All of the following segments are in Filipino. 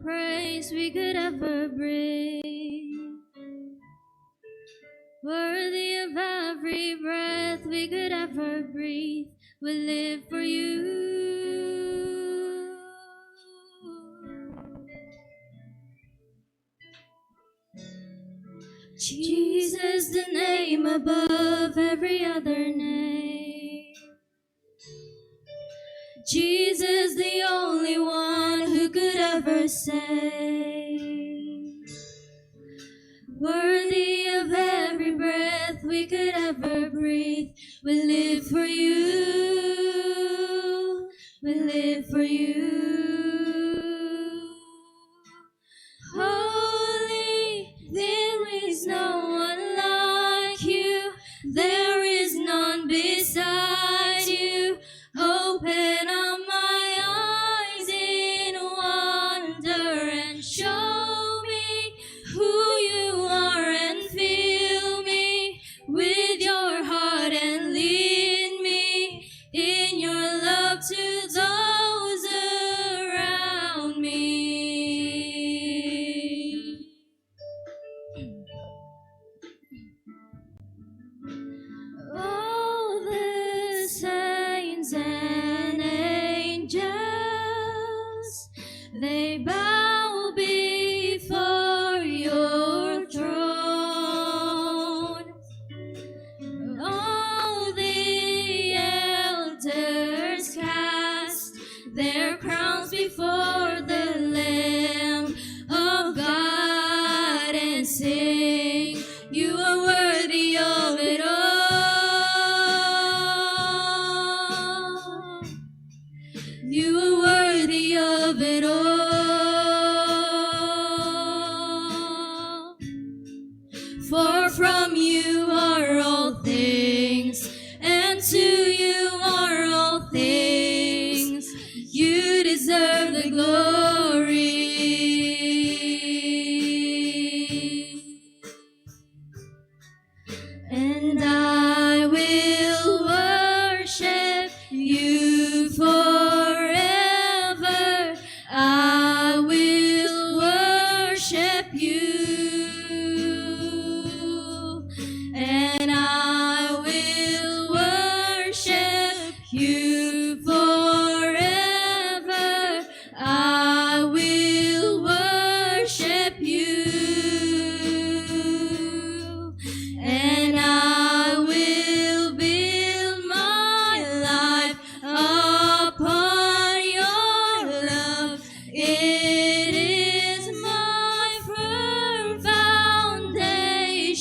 praise we could ever bring. Worthy of every breath we could ever breathe, we live for you. Jesus, the name above every other name. Jesus, the only one who could ever save. Worthy of every breath we could ever breathe, we live for you. We live for you. Holy, there is no one like you. There is none beside you. Open up my eyes in wonder and show me who you are, and fill me with your heart and lead me in your love to those around me. All the saints and angels, they bow before your throne. All the elders cast their crowns before the Lamb of God and sing, you are worthy of it all. You are worthy of it all. For from you are all things, and to you are all things. You deserve the glory. And I will worship you forever. I will worship you. And I will worship you forever. I will worship you. And I will build my life upon your love. It is my firm foundation.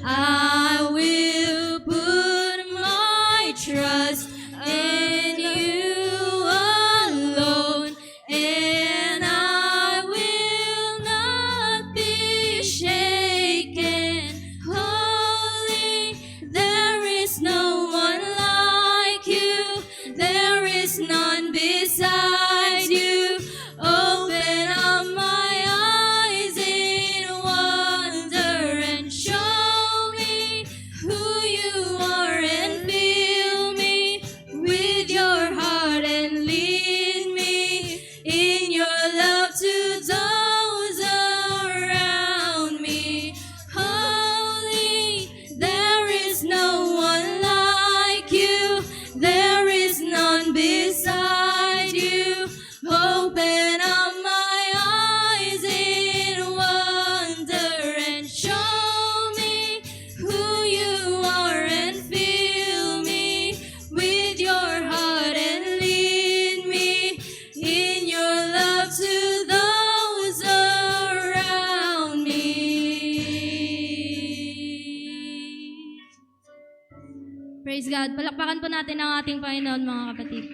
I will put my trust in you alone, and I will not be shaken. Holy, there is no one like you. There is none beside you. Open up my eyes in wonder and show me who you are, and fill me with your heart and lead me in your love to those around me. Holy, there is no one like you. There is none beside you. Open up my eyes in wonder and show me who you are, and fill me with your heart and lead me in your love to those around me. Praise God. Palakpakan po natin ang ating Panginoon, mga kapatid.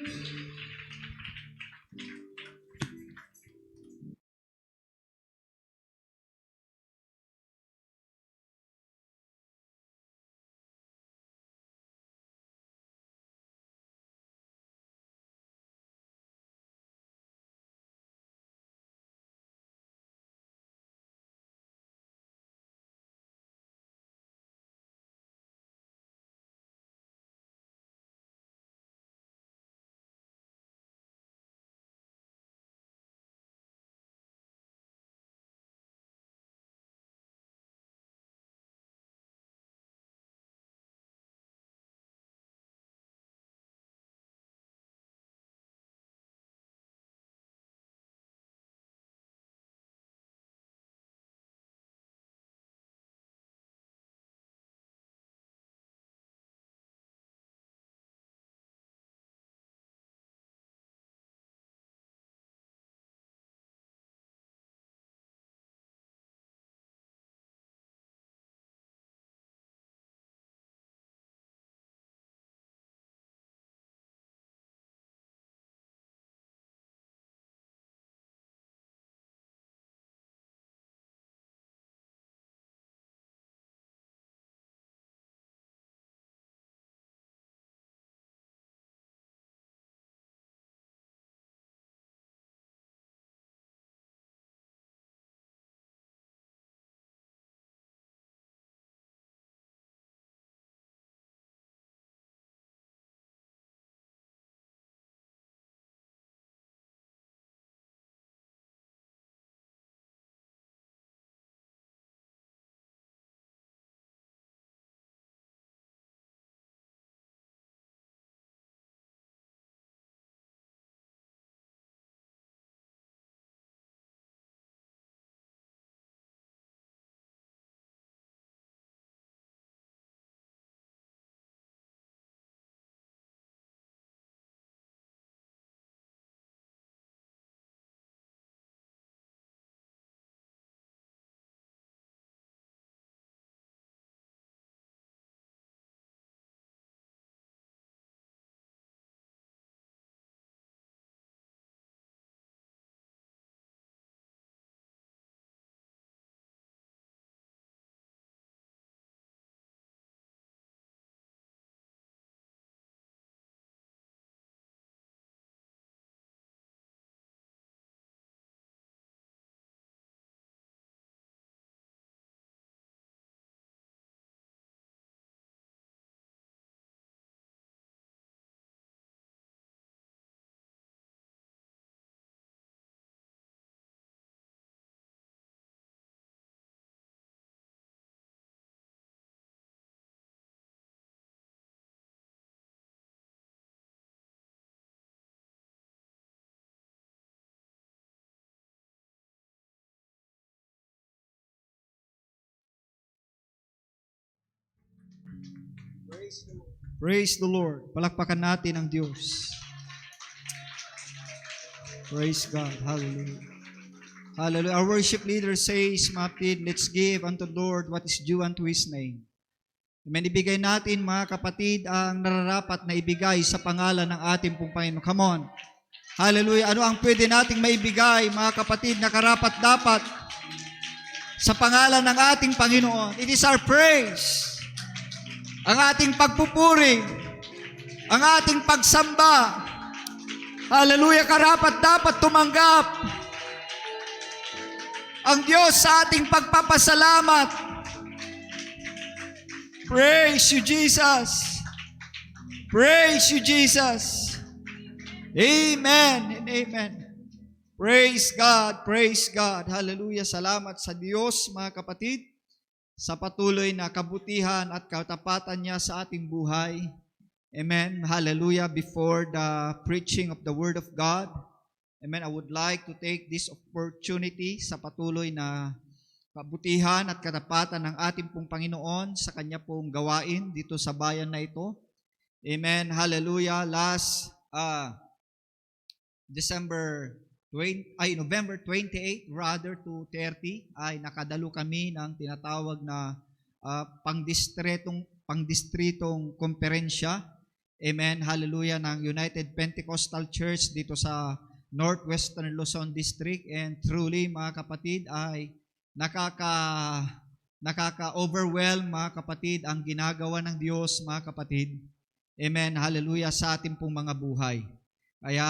Praise the Lord. Palakpakan natin ang Diyos. Praise God. Hallelujah. Hallelujah. Our worship leader says, mga kapatid, let's give unto the Lord what is due unto His name. Amen. Ibigay natin, mga kapatid, ang nararapat na ibigay sa pangalan ng ating pong Panginoon. Come on. Hallelujah. Ano ang pwede nating maibigay, mga kapatid, na karapat-dapat sa pangalan ng ating Panginoon? It is our praise. Ang ating pagpupuri. Ang ating pagsamba. Hallelujah. Karapat-dapat tumanggap ang Diyos sa ating pagpapasalamat. Praise you, Jesus. Praise you, Jesus. Amen and amen. Praise God, praise God. Hallelujah. Salamat sa Diyos, mga kapatid, sa patuloy na kabutihan at katapatan niya sa ating buhay. Amen. Hallelujah. Before the preaching of the Word of God, amen, I would like to take this opportunity sa patuloy na kabutihan at katapatan ng ating pong Panginoon sa Kanya pong gawain dito sa bayan na ito. Amen. Hallelujah. Last November 28 rather to 30 ay nakadalo kami ng tinatawag na pangdistritong komperensya. Amen. Hallelujah, ng United Pentecostal Church dito sa Northwestern Luzon District, and truly, mga kapatid, ay nakaka-overwhelm, mga kapatid, ang ginagawa ng Diyos, mga kapatid. Amen. Hallelujah, sa ating pong mga buhay. Kaya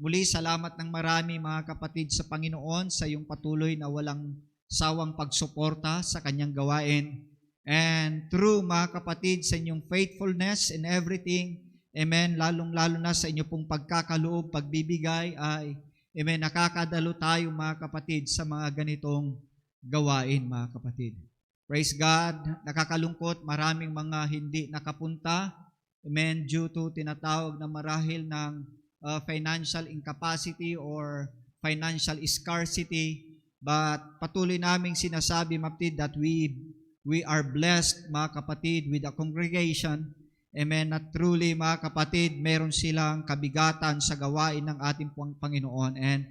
muli, salamat ng marami, mga kapatid, sa Panginoon sa iyong patuloy na walang sawang pagsuporta sa kanyang gawain. And through, mga kapatid, sa inyong faithfulness in everything, amen, lalong-lalo na sa inyo pong pagkakaloob, pagbibigay, ay, amen, nakakadalo tayo, mga kapatid, sa mga ganitong gawain, mga kapatid. Praise God. Nakakalungkot, maraming mga hindi nakapunta, amen, due to tinatawag na marahil ng financial incapacity or financial scarcity. But patuloy naming sinasabi, mga kapatid, that we are blessed, mga kapatid, with a congregation. Amen. At truly, mga kapatid, meron silang kabigatan sa gawain ng ating Panginoon. And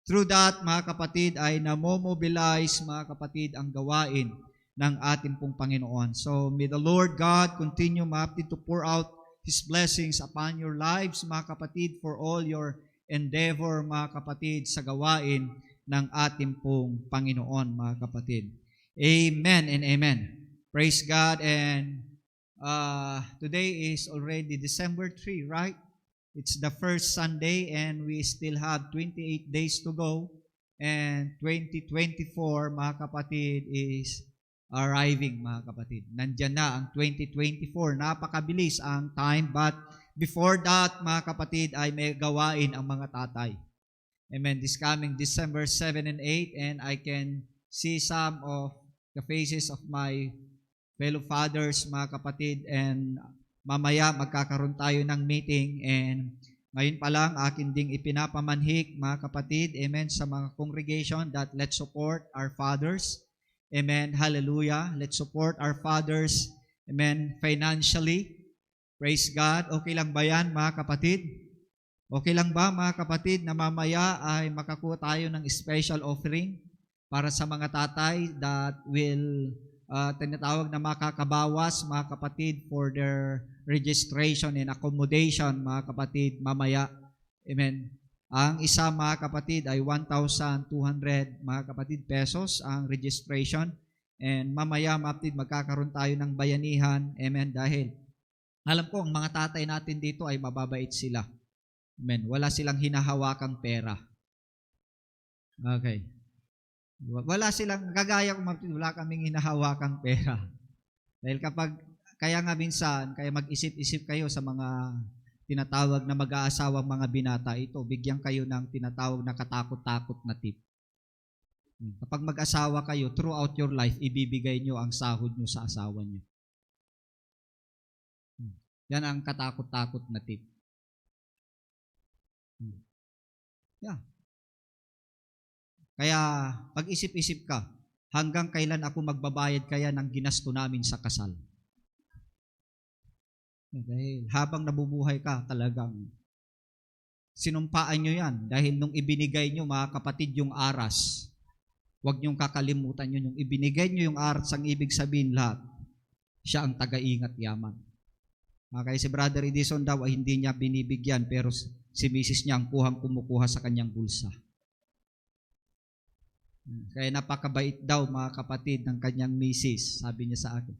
through that, mga kapatid, ay namomobilize, mga kapatid, ang gawain ng ating pong Panginoon. So, may the Lord God continue, mga kapatid, to pour out His blessings upon your lives, mga kapatid, for all your endeavor, mga kapatid, sa gawain ng ating pong Panginoon, mga kapatid. Amen and amen. Praise God. And today is already December 3, right? It's the first Sunday and we still have 28 days to go. And 2024, mga kapatid, is arriving, mga kapatid. Nandyan na ang 2024. Napakabilis ang time. But before that, mga kapatid, ay may gawain ang mga tatay. Amen. This coming December 7 and 8, and I can see some of the faces of my fellow fathers, mga kapatid, and mamaya magkakaroon tayo ng meeting, and ngayon pa lang akin ding ipinapamanhik, mga kapatid, amen, sa mga congregation that let's support our fathers. Amen. Hallelujah. Let's support our fathers, amen, financially. Praise God. Okay lang ba yan, mga kapatid? Okay lang ba, mga kapatid, na mamaya ay makakuha tayo ng special offering para sa mga tatay that will tinatawag na makakabawas, mga kapatid, for their registration and accommodation, mga kapatid, mamaya. Amen. Ang isa, mga kapatid, ay 1,200, mga kapatid, pesos ang registration. And mamaya, mga kapatid, magkakaroon tayo ng bayanihan. Amen. Dahil alam ko, ang mga tatay natin dito ay mababait sila. Amen. Wala silang hinahawakang pera. Okay. Wala silang, kagaya ko, wala kaming hinahawakang pera. Dahil kaya nga minsan, kaya mag-isip-isip kayo sa mga tinatawag na mag-aasawang mga binata, ito, bigyan kayo ng tinatawag na katakot-takot na tip. Kapag mag-asawa kayo, throughout your life, ibibigay nyo ang sahod nyo sa asawa nyo. Yan ang katakot-takot na tip. Yeah. Kaya, pag-isip-isip ka, hanggang kailan ako magbabayad kaya ng ginasto namin sa kasal? Dahil habang nabubuhay ka, talagang sinumpaan nyo yan. Dahil nung ibinigay nyo, mga kapatid, yung aras, huwag nyong kakalimutan yun. Yung ibinigay nyo yung aras, ang ibig sabihin lahat, siya ang taga-ingat yaman. Kaya si Brother Edison daw ay hindi niya binibigyan, pero si Mrs. niya ang kumukuha sa kanyang bulsa. Kaya napakabait daw, mga kapatid, ng kanyang Mrs. Sabi niya sa akin.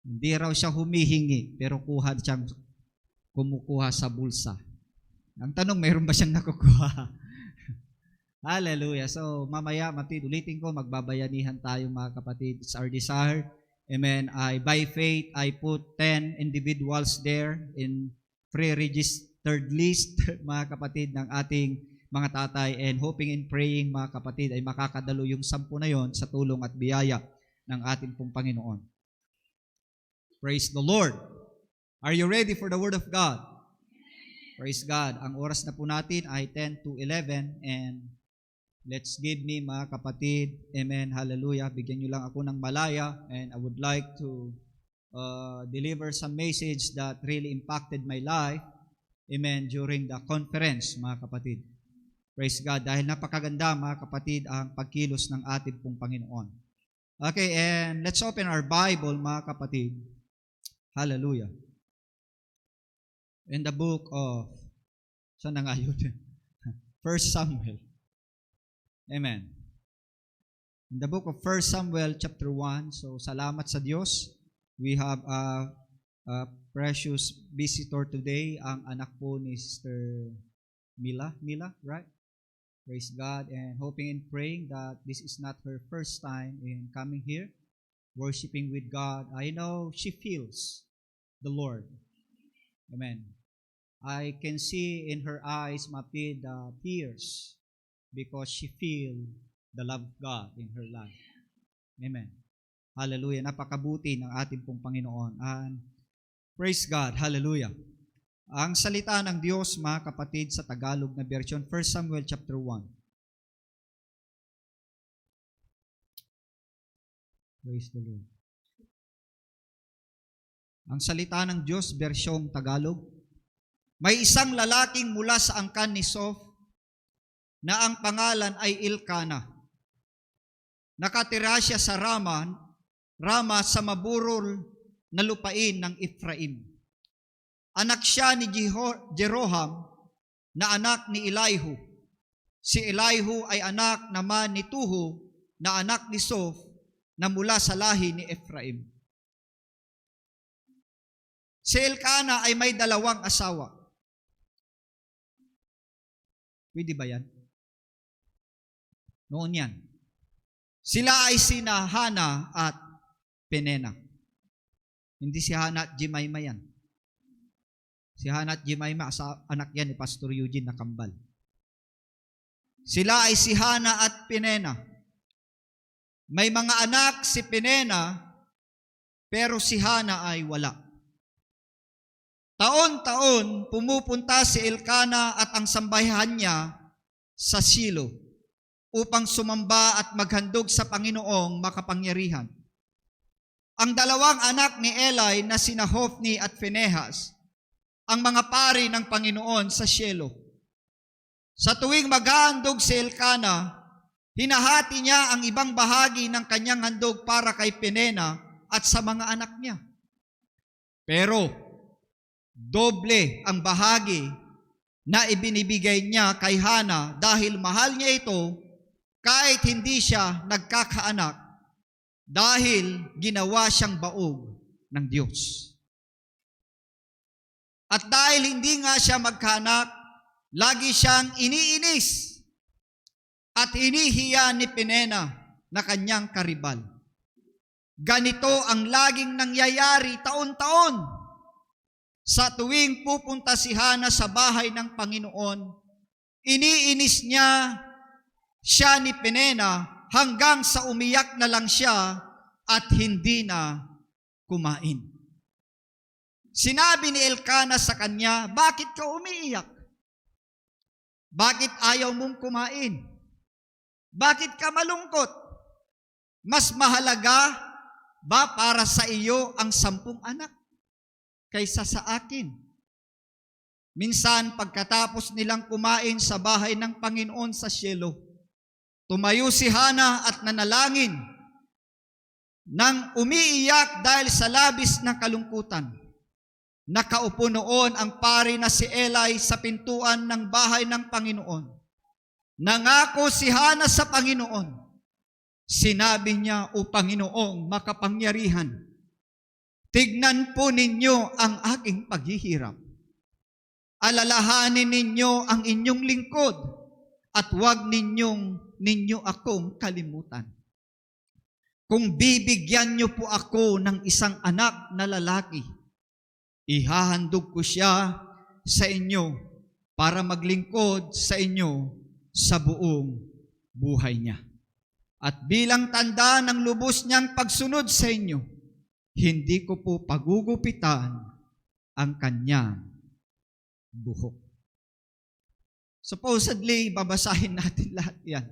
Hindi raw siya humihingi, pero siyang kumukuha sa bulsa. Ang tanong, mayroon ba siyang nakukuha? Hallelujah. So, mamaya, ulitin ko, magbabayanihan tayo, mga kapatid. It's our desire. Amen. By faith, I put 10 individuals there in pre-registered list, mga kapatid, ng ating mga tatay, and hoping and praying, mga kapatid, ay makakadalo yung 10 na yon sa tulong at biyaya ng ating pong Panginoon. Praise the Lord. Are you ready for the Word of God? Praise God. Ang oras na po natin ay 10 to 11, and let's give me, mga kapatid, amen, hallelujah, bigyan nyo lang ako ng malaya, and I would like to deliver some message that really impacted my life, amen, during the conference, mga kapatid. Praise God. Dahil napakaganda, mga kapatid, ang pagkilos ng ating pong Panginoon. Okay, and let's open our Bible, mga kapatid. Hallelujah. In the book of, saan na nga yun? 1 Samuel. Amen. In the book of 1 Samuel chapter 1, so salamat sa Diyos. We have a precious visitor today, ang anak po ni Sister Mila, right? Praise God, and hoping and praying that this is not her first time in coming here, worshiping with God. I know she feels the Lord. Amen. I can see in her eyes, mapid, tears, because she feels the love of God in her life. Amen. Hallelujah. Napakabuti ng ating pong Panginoon. And praise God. Hallelujah. Ang salita ng Diyos, mga kapatid, sa Tagalog na version, 1 Samuel chapter 1. Praise the Lord. Ang salita ng Diyos, versyong Tagalog. May isang lalaking mula sa angkan ni Soph na ang pangalan ay Elkana. Nakatira siya sa Rama sa maburol na lupain ng Ephraim. Anak siya ni Jeroham na anak ni Elihu. Si Elihu ay anak naman ni Tuhu na anak ni Soph na mula sa lahi ni Ephraim. Si Elkana ay may 2 asawa. Pwede ba yan? Noon yan. Sila ay sina Hana at Penena. Hindi si Hana at Jemima yan. Si Hana at Jemima, anak yan ni Pastor Eugene na kambal. Sila ay si Hana at Penena. May mga anak si Penena, pero si Hana ay wala. Taon-taon, pumupunta si Elkana at ang sambahan niya sa Shilo upang sumamba at maghandog sa Panginoong makapangyarihan. Ang 2 anak ni Eli na sina Hophni at Phinehas, ang mga pari ng Panginoon sa Shilo. Sa tuwing maghahandog si Elkana, hinahati niya ang ibang bahagi ng kanyang handog para kay Penena at sa mga anak niya. Pero, doble ang bahagi na ibinibigay niya kay Hana dahil mahal niya ito kahit hindi siya nagkakaanak dahil ginawa siyang baog ng Diyos. At dahil hindi nga siya magkaanak, lagi siyang iniinis at hinihiya ni Penena na kanyang karibal. Ganito ang laging nangyayari taon-taon. Sa tuwing pupunta si Hana sa bahay ng Panginoon, iniinis niya siya ni Penena hanggang sa umiyak na lang siya at hindi na kumain. Sinabi ni Elkana sa kanya, bakit ka umiiyak? Bakit ayaw mong kumain? Bakit ka malungkot? Mas mahalaga ba para sa iyo ang 10 anak? kaysa sa akin. Minsan, pagkatapos nilang kumain sa bahay ng Panginoon sa Shiloh, tumayo si Hana at nanalangin nang umiiyak dahil sa labis na kalungkutan. Nakaupo noon ang pari na si Eli sa pintuan ng bahay ng Panginoon. Nangako si Hana sa Panginoon. Sinabi niya, "O Panginoong makapangyarihan, tignan po ninyo ang aking paghihirap. Alalahanin ninyo ang inyong lingkod at huwag ninyo akong kalimutan. Kung bibigyan niyo po ako ng isang anak na lalaki, ihahandog ko siya sa inyo para maglingkod sa inyo sa buong buhay niya. At bilang tanda ng lubos niyang pagsunod sa inyo, hindi ko po pagugupitan ang kanyang buhok." Supposedly, babasahin natin lahat yan.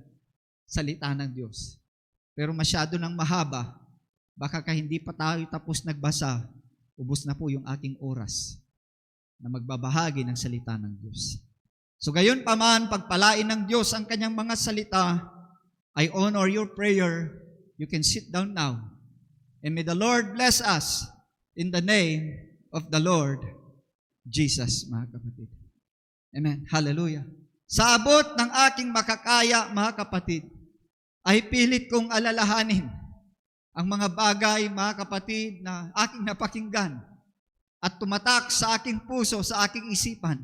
Salita ng Diyos. Pero masyado nang mahaba, baka hindi pa tayo tapos nagbasa, ubos na po yung aking oras na magbabahagi ng salita ng Diyos. So gayon pa man, pagpalain ng Diyos ang kanyang mga salita, I honor your prayer. You can sit down now. And may the Lord bless us in the name of the Lord Jesus, mga kapatid. Amen. Hallelujah. Sa abot ng aking makakaya, mga kapatid, ay pilit kong alalahanin ang mga bagay, mga kapatid, na aking napakinggan at tumatak sa aking puso, sa aking isipan,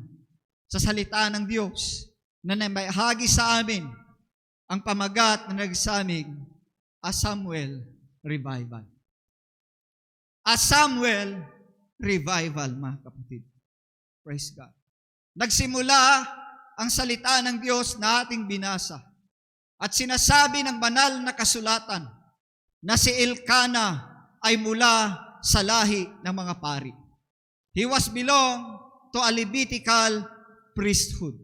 sa salita ng Diyos na naibahagi sa amin ang pamagat na nagsamig, A Samuel Revival. A Samuel Revival, mga kapatid. Praise God. Nagsimula ang salita ng Diyos na ating binasa at sinasabi ng banal na kasulatan na si Elkana ay mula sa lahi ng mga pari. He was belong to a Levitical priesthood.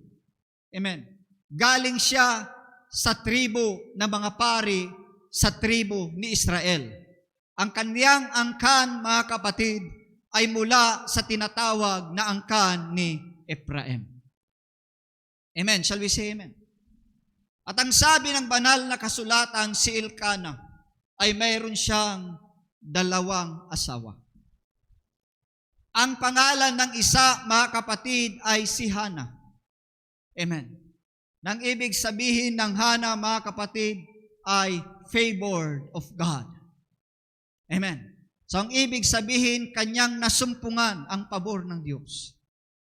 Amen. Galing siya sa tribo ng mga pari sa tribo ni Israel. Ang kaniyang angkan, mga kapatid, ay mula sa tinatawag na angkan ni Ephraim. Amen. Shall we say amen? At ang sabi ng banal na kasulatan, si Elkana ay mayroon siyang 2 asawa. Ang pangalan ng isa, mga kapatid, ay si Hana. Amen. Nang ibig sabihin ng Hana, mga kapatid, ay favored of God. Amen. So ang ibig sabihin, kanyang nasumpungan ang pabor ng Diyos.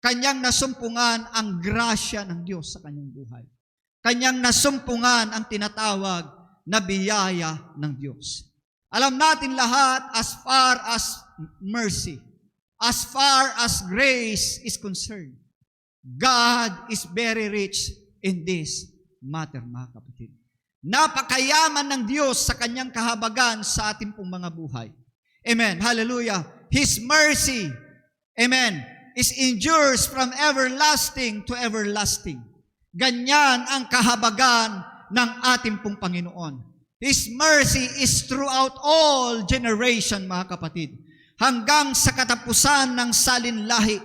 Kanyang nasumpungan ang grasya ng Diyos sa kanyang buhay. Kanyang nasumpungan ang tinatawag na biyaya ng Diyos. Alam natin lahat, as far as mercy, as far as grace is concerned, God is very rich in this matter, mga kapatid. Napakayaman ng Diyos sa kanyang kahabagan sa ating pong mga buhay. Amen. Hallelujah. His mercy, amen, is endures from everlasting to everlasting. Ganyan ang kahabagan ng ating pong Panginoon. His mercy is throughout all generation, mga kapatid. Hanggang sa katapusan ng salinlahi,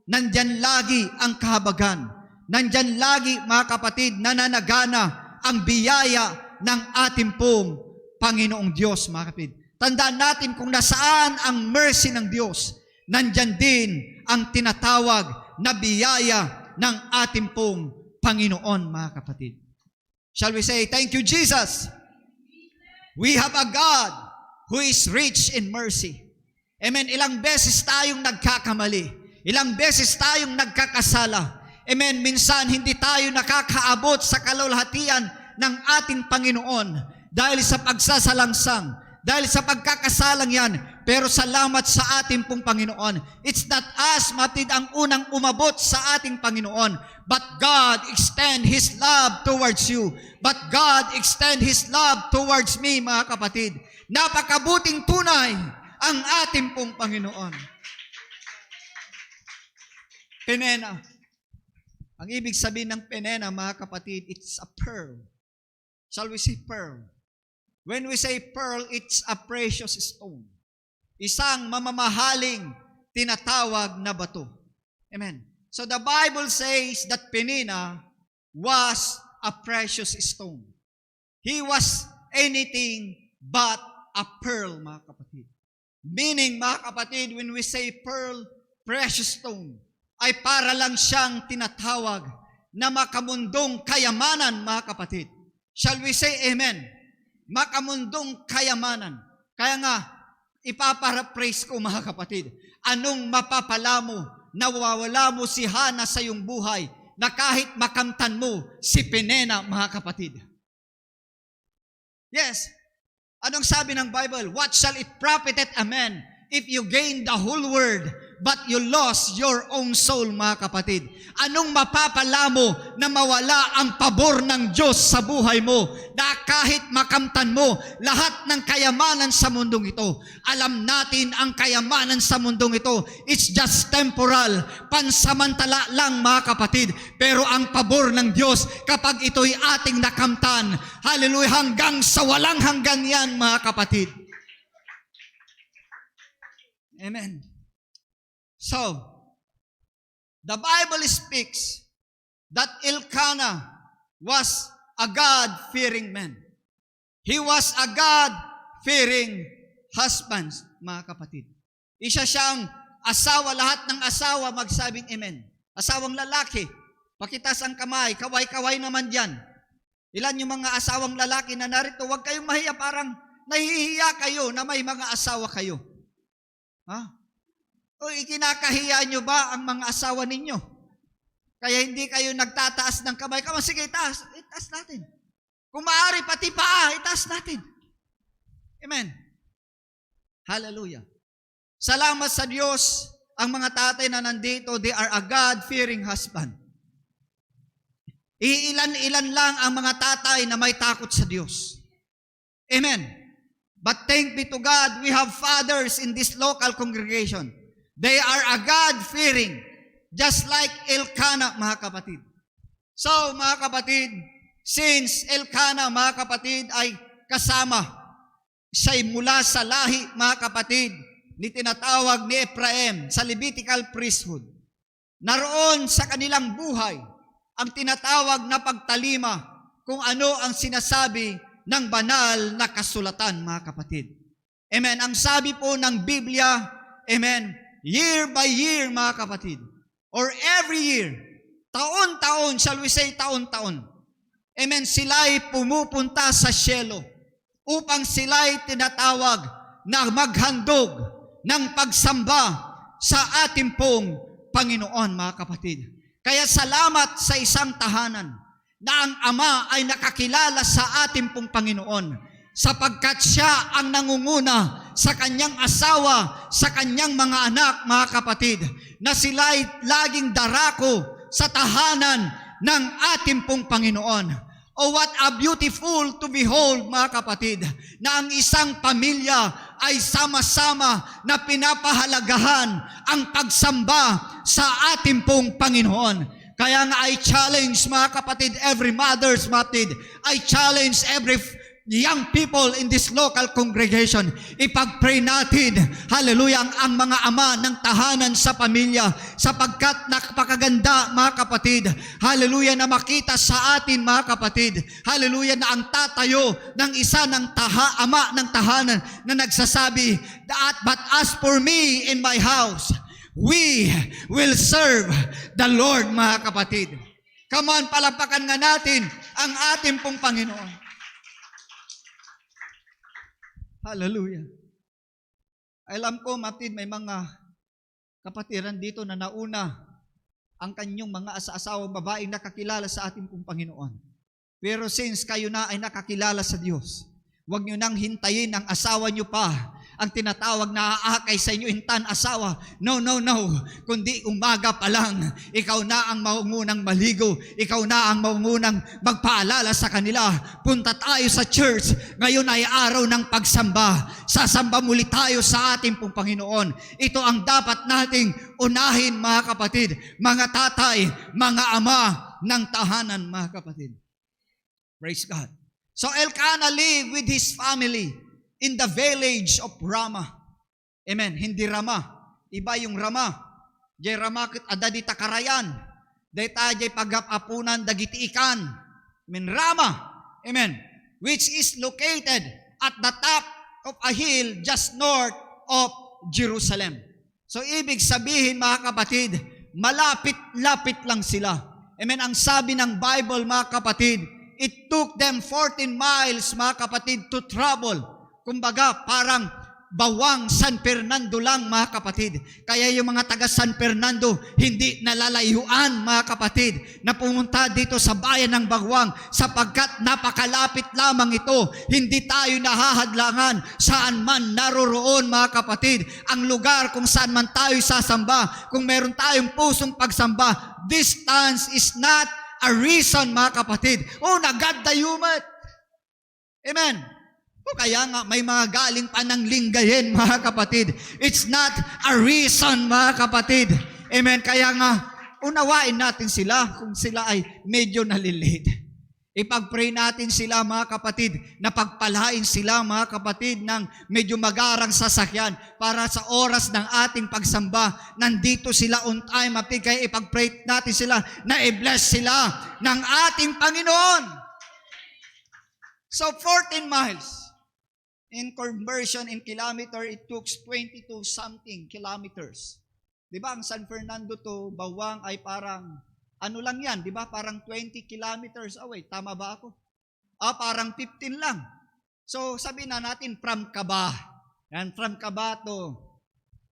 nandyan lagi ang kahabagan. Nandyan lagi, mga kapatid, nananagana ang biyaya ng ating pong Panginoong Diyos, mga kapatid. Tandaan natin kung nasaan ang mercy ng Diyos, nandyan din ang tinatawag na biyaya ng ating pong Panginoon, mga kapatid. Shall we say, thank you, Jesus? We have a God who is rich in mercy. Amen. Ilang beses tayong nagkakamali. Ilang beses tayong nagkakasala. Amen. Minsan hindi tayo nakakaabot sa kalulhatian ng ating Panginoon dahil sa pagsasalangsang, dahil sa pagkakasalang yan. Pero salamat sa ating pong Panginoon. It's not us, matid, ang unang umabot sa ating Panginoon, but God extend His love towards you. But God extend His love towards me, mga kapatid. Napakabuting tunay ang ating pong Panginoon. Penena. Ang ibig sabihin ng penena, mga kapatid, it's a pearl. Shall we say pearl? When we say pearl, it's a precious stone. Isang mamamahaling tinatawag na bato. Amen. So the Bible says that Penina was a precious stone. He was anything but a pearl, mga kapatid. Meaning, mga kapatid, when we say pearl, precious stone, ay para lang siyang tinatawag na makamundong kayamanan, mga kapatid. Shall we say amen? Makamundong kayamanan. Kaya nga, ipaparaphrase ko, mga kapatid, anong mapapala mo, nawawala mo si Hana sa iyong buhay, na kahit makamtan mo si Penina, mga kapatid. Yes. Anong sabi ng Bible? What shall it profit a man if you gain the whole world, but you lost your own soul, mga kapatid? Anong mapapala mo na mawala ang pabor ng Diyos sa buhay mo, na kahit makamtan mo lahat ng kayamanan sa mundong ito? Alam natin ang kayamanan sa mundong ito, it's just temporal, pansamantala lang, mga kapatid. Pero ang pabor ng Diyos, kapag ito'y ating nakamtan, hallelujah, hanggang sa walang hanggan yan, mga kapatid. Amen. So, the Bible speaks that Elkanah was a God-fearing man. He was a God-fearing husband, mga kapatid. Isa siyang asawa, lahat ng asawa magsabing amen. Asawang lalaki, pakitas ang kamay, kaway-kaway naman dyan. Ilan yung mga asawang lalaki na narito, huwag kayong mahiya, parang nahihiya kayo na may mga asawa kayo. Ha? O ikinakahiya nyo ba ang mga asawa ninyo? Kaya hindi kayo nagtataas ng kamay. Come on, sige, itaas natin. Kung maaari, pati paa, itaas natin. Amen. Hallelujah. Salamat sa Diyos, ang mga tatay na nandito, they are a God-fearing husband. Iilan-ilan lang ang mga tatay na may takot sa Diyos. Amen. But thank be to God, we have fathers in this local congregation. They are a God-fearing, just like Elkanah, mga kapatid. So, mga kapatid, since Elkanah, mga kapatid, ay kasama, siya'y mula sa lahi, mga kapatid, ni tinatawag ni Ephraim sa Levitical priesthood. Naroon sa kanilang buhay, ang tinatawag na pagtalima kung ano ang sinasabi ng banal na kasulatan, mga kapatid. Amen. Ang sabi po ng Biblia, amen, year by year, mga kapatid, or every year, taon-taon, shall we say taon-taon, amen, sila'y pumupunta sa syelo upang sila'y tinatawag na maghandog ng pagsamba sa ating pong Panginoon, mga kapatid. Kaya salamat sa isang tahanan na ang Ama ay nakakilala sa ating pong Panginoon sapagkat siya ang nangunguna sa kanyang asawa, sa kanyang mga anak, mga kapatid, na sila'y laging darako sa tahanan ng ating pong Panginoon. Oh, what a beautiful to behold, mga kapatid, na ang isang pamilya ay sama-sama na pinapahalagahan ang pagsamba sa ating pong Panginoon. Kaya nga I challenge, mga kapatid, every mother's kapatid, I challenge every young people in this local congregation, ipag-pray natin, hallelujah, ang mga ama ng tahanan sa pamilya, sapagkat napakaganda, mga kapatid, hallelujah, na makita sa atin, mga kapatid, hallelujah, na ang tatayo ng isa ng ama ng tahanan na nagsasabi, but as for me in my house, we will serve the Lord, mga kapatid. Come on, palapakan nga natin ang ating pong Panginoon. Hallelujah. Alam ko, Matid, may mga kapatiran dito na nauna ang kanyang mga asawang babaeng nakakilala sa ating pong Panginoon. Pero since kayo na ay nakakilala sa Diyos, huwag nyo nang hintayin ang asawa nyo pa ang tinatawag na aakay sa inyo intan asawa. No. Kundi umaga pa lang, ikaw na ang maungunang maligo. Ikaw na ang maungunang magpaalala sa kanila. Punta tayo sa church. Ngayon ay araw ng pagsamba. Sasamba muli tayo sa ating pong Panginoon. Ito ang dapat nating unahin, mga kapatid, mga tatay, mga ama ng tahanan, mga kapatid. Praise God. So Elkanah lived with his family in the village of Ramah. Amen. Hindi Ramah. iba yung Rama. Jay Rama kit ada di takarayan. Dayta jay pagapapunan dagiti ikan. Amen. Rama. Amen. Which is located at the top of a hill just north of Jerusalem. So ibig sabihin mga kapatid, malapit-lapit lang sila. Amen. Ang sabi ng Bible mga kapatid, it took them 14 miles mga kapatid to travel. Kumbaga parang bawang San Fernando lang mga kapatid. Kaya yung mga taga San Fernando hindi nalalayuan mga kapatid na pumunta dito sa bayan ng Bawang sapagkat napakalapit lamang ito. Hindi tayo nahahadlangan saan man naroroon mga kapatid. Ang lugar kung saan man tayo sasamba, kung meron tayong pusong pagsamba, distance is not a reason mga kapatid. Oh, nagadayumat. Amen. O kaya nga may mga galing pa ng linggayen mga kapatid. It's not a reason mga kapatid. Amen. Kaya nga unawain natin sila kung sila ay medyo nalilate. Ipag-pray natin sila mga kapatid na pagpalain sila mga kapatid ng medyo magarang sasakyan para sa oras ng ating pagsamba. Nandito sila on time. Kaya ipag-pray natin sila na i-bless sila ng ating Panginoon. So 14 miles. In conversion in kilometer, it took 22 something kilometers. Di ba? Ang San Fernando to Bawang ay parang, ano lang yan, di ba? Parang 20 kilometers away. Tama ba ako? Parang 15 lang. So, sabihin na natin, from Caba. Yan, from Caba to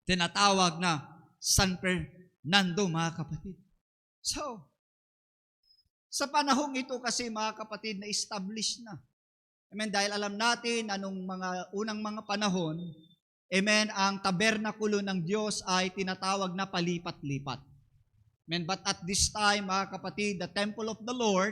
tinatawag na San Fernando, mga kapatid. So, sa panahong ito kasi, mga kapatid, na-establish na. Amen, dahil alam natin anong mga unang mga panahon, amen, ang tabernakulo ng Diyos ay tinatawag na palipat-lipat. Amen, but at this time, mga kapatid, the temple of the Lord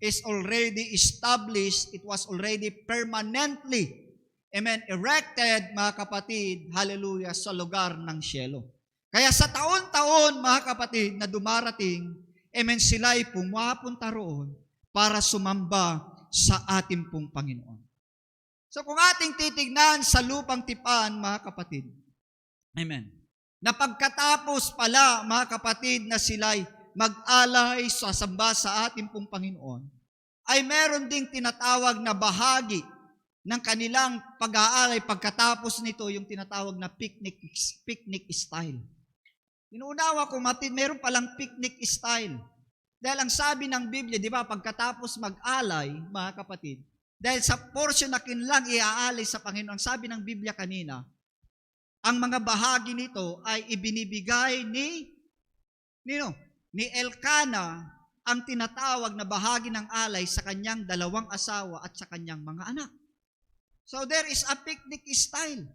is already established, it was already permanently, amen, erected, mga kapatid, hallelujah, sa lugar ng cielo. Kaya sa taon-taon, mga kapatid, na dumarating, amen, sila'y pumapunta roon para sumamba sa ating pong Panginoon. So kung ating titignan sa lupang tipan, mga kapatid, amen, na pagkatapos pala, mga kapatid, na sila'y mag-alay sa samba sa ating pong Panginoon, ay meron ding tinatawag na bahagi ng kanilang pag-aalay pagkatapos nito, yung tinatawag na picnic style. Inuunawa ko, meron palang picnic style. Dahil ang sabi ng Biblia, di ba, pagkatapos mag-alay, mga kapatid, dahil sa portion na kinlang iaalay sa Panginoon, sabi ng Biblia kanina, ang mga bahagi nito ay ibinibigay ni Elkana, ang tinatawag na bahagi ng alay sa kanyang 2 asawa at sa kanyang mga anak. So there is a picnic style.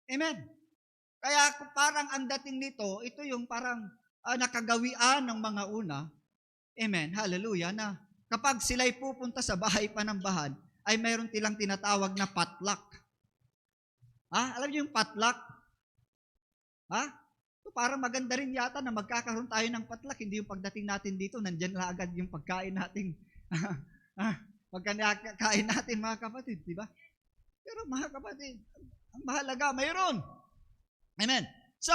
Amen. Kaya parang ang dating nito, ito yung parang nakagawian ng mga una. Amen. Hallelujah. Na kapag sila'y pupunta sa bahay panambahan, ay mayroon tilang tinatawag na potluck. Alam niyo yung potluck? So, parang maganda rin yata na magkakaroon tayo ng potluck. Hindi yung pagdating natin dito, nandyan na agad yung pagkain natin. Pagkain natin, mga kapatid, di ba? Pero mga kapatid, ang mahalaga, mayroon. Amen. So,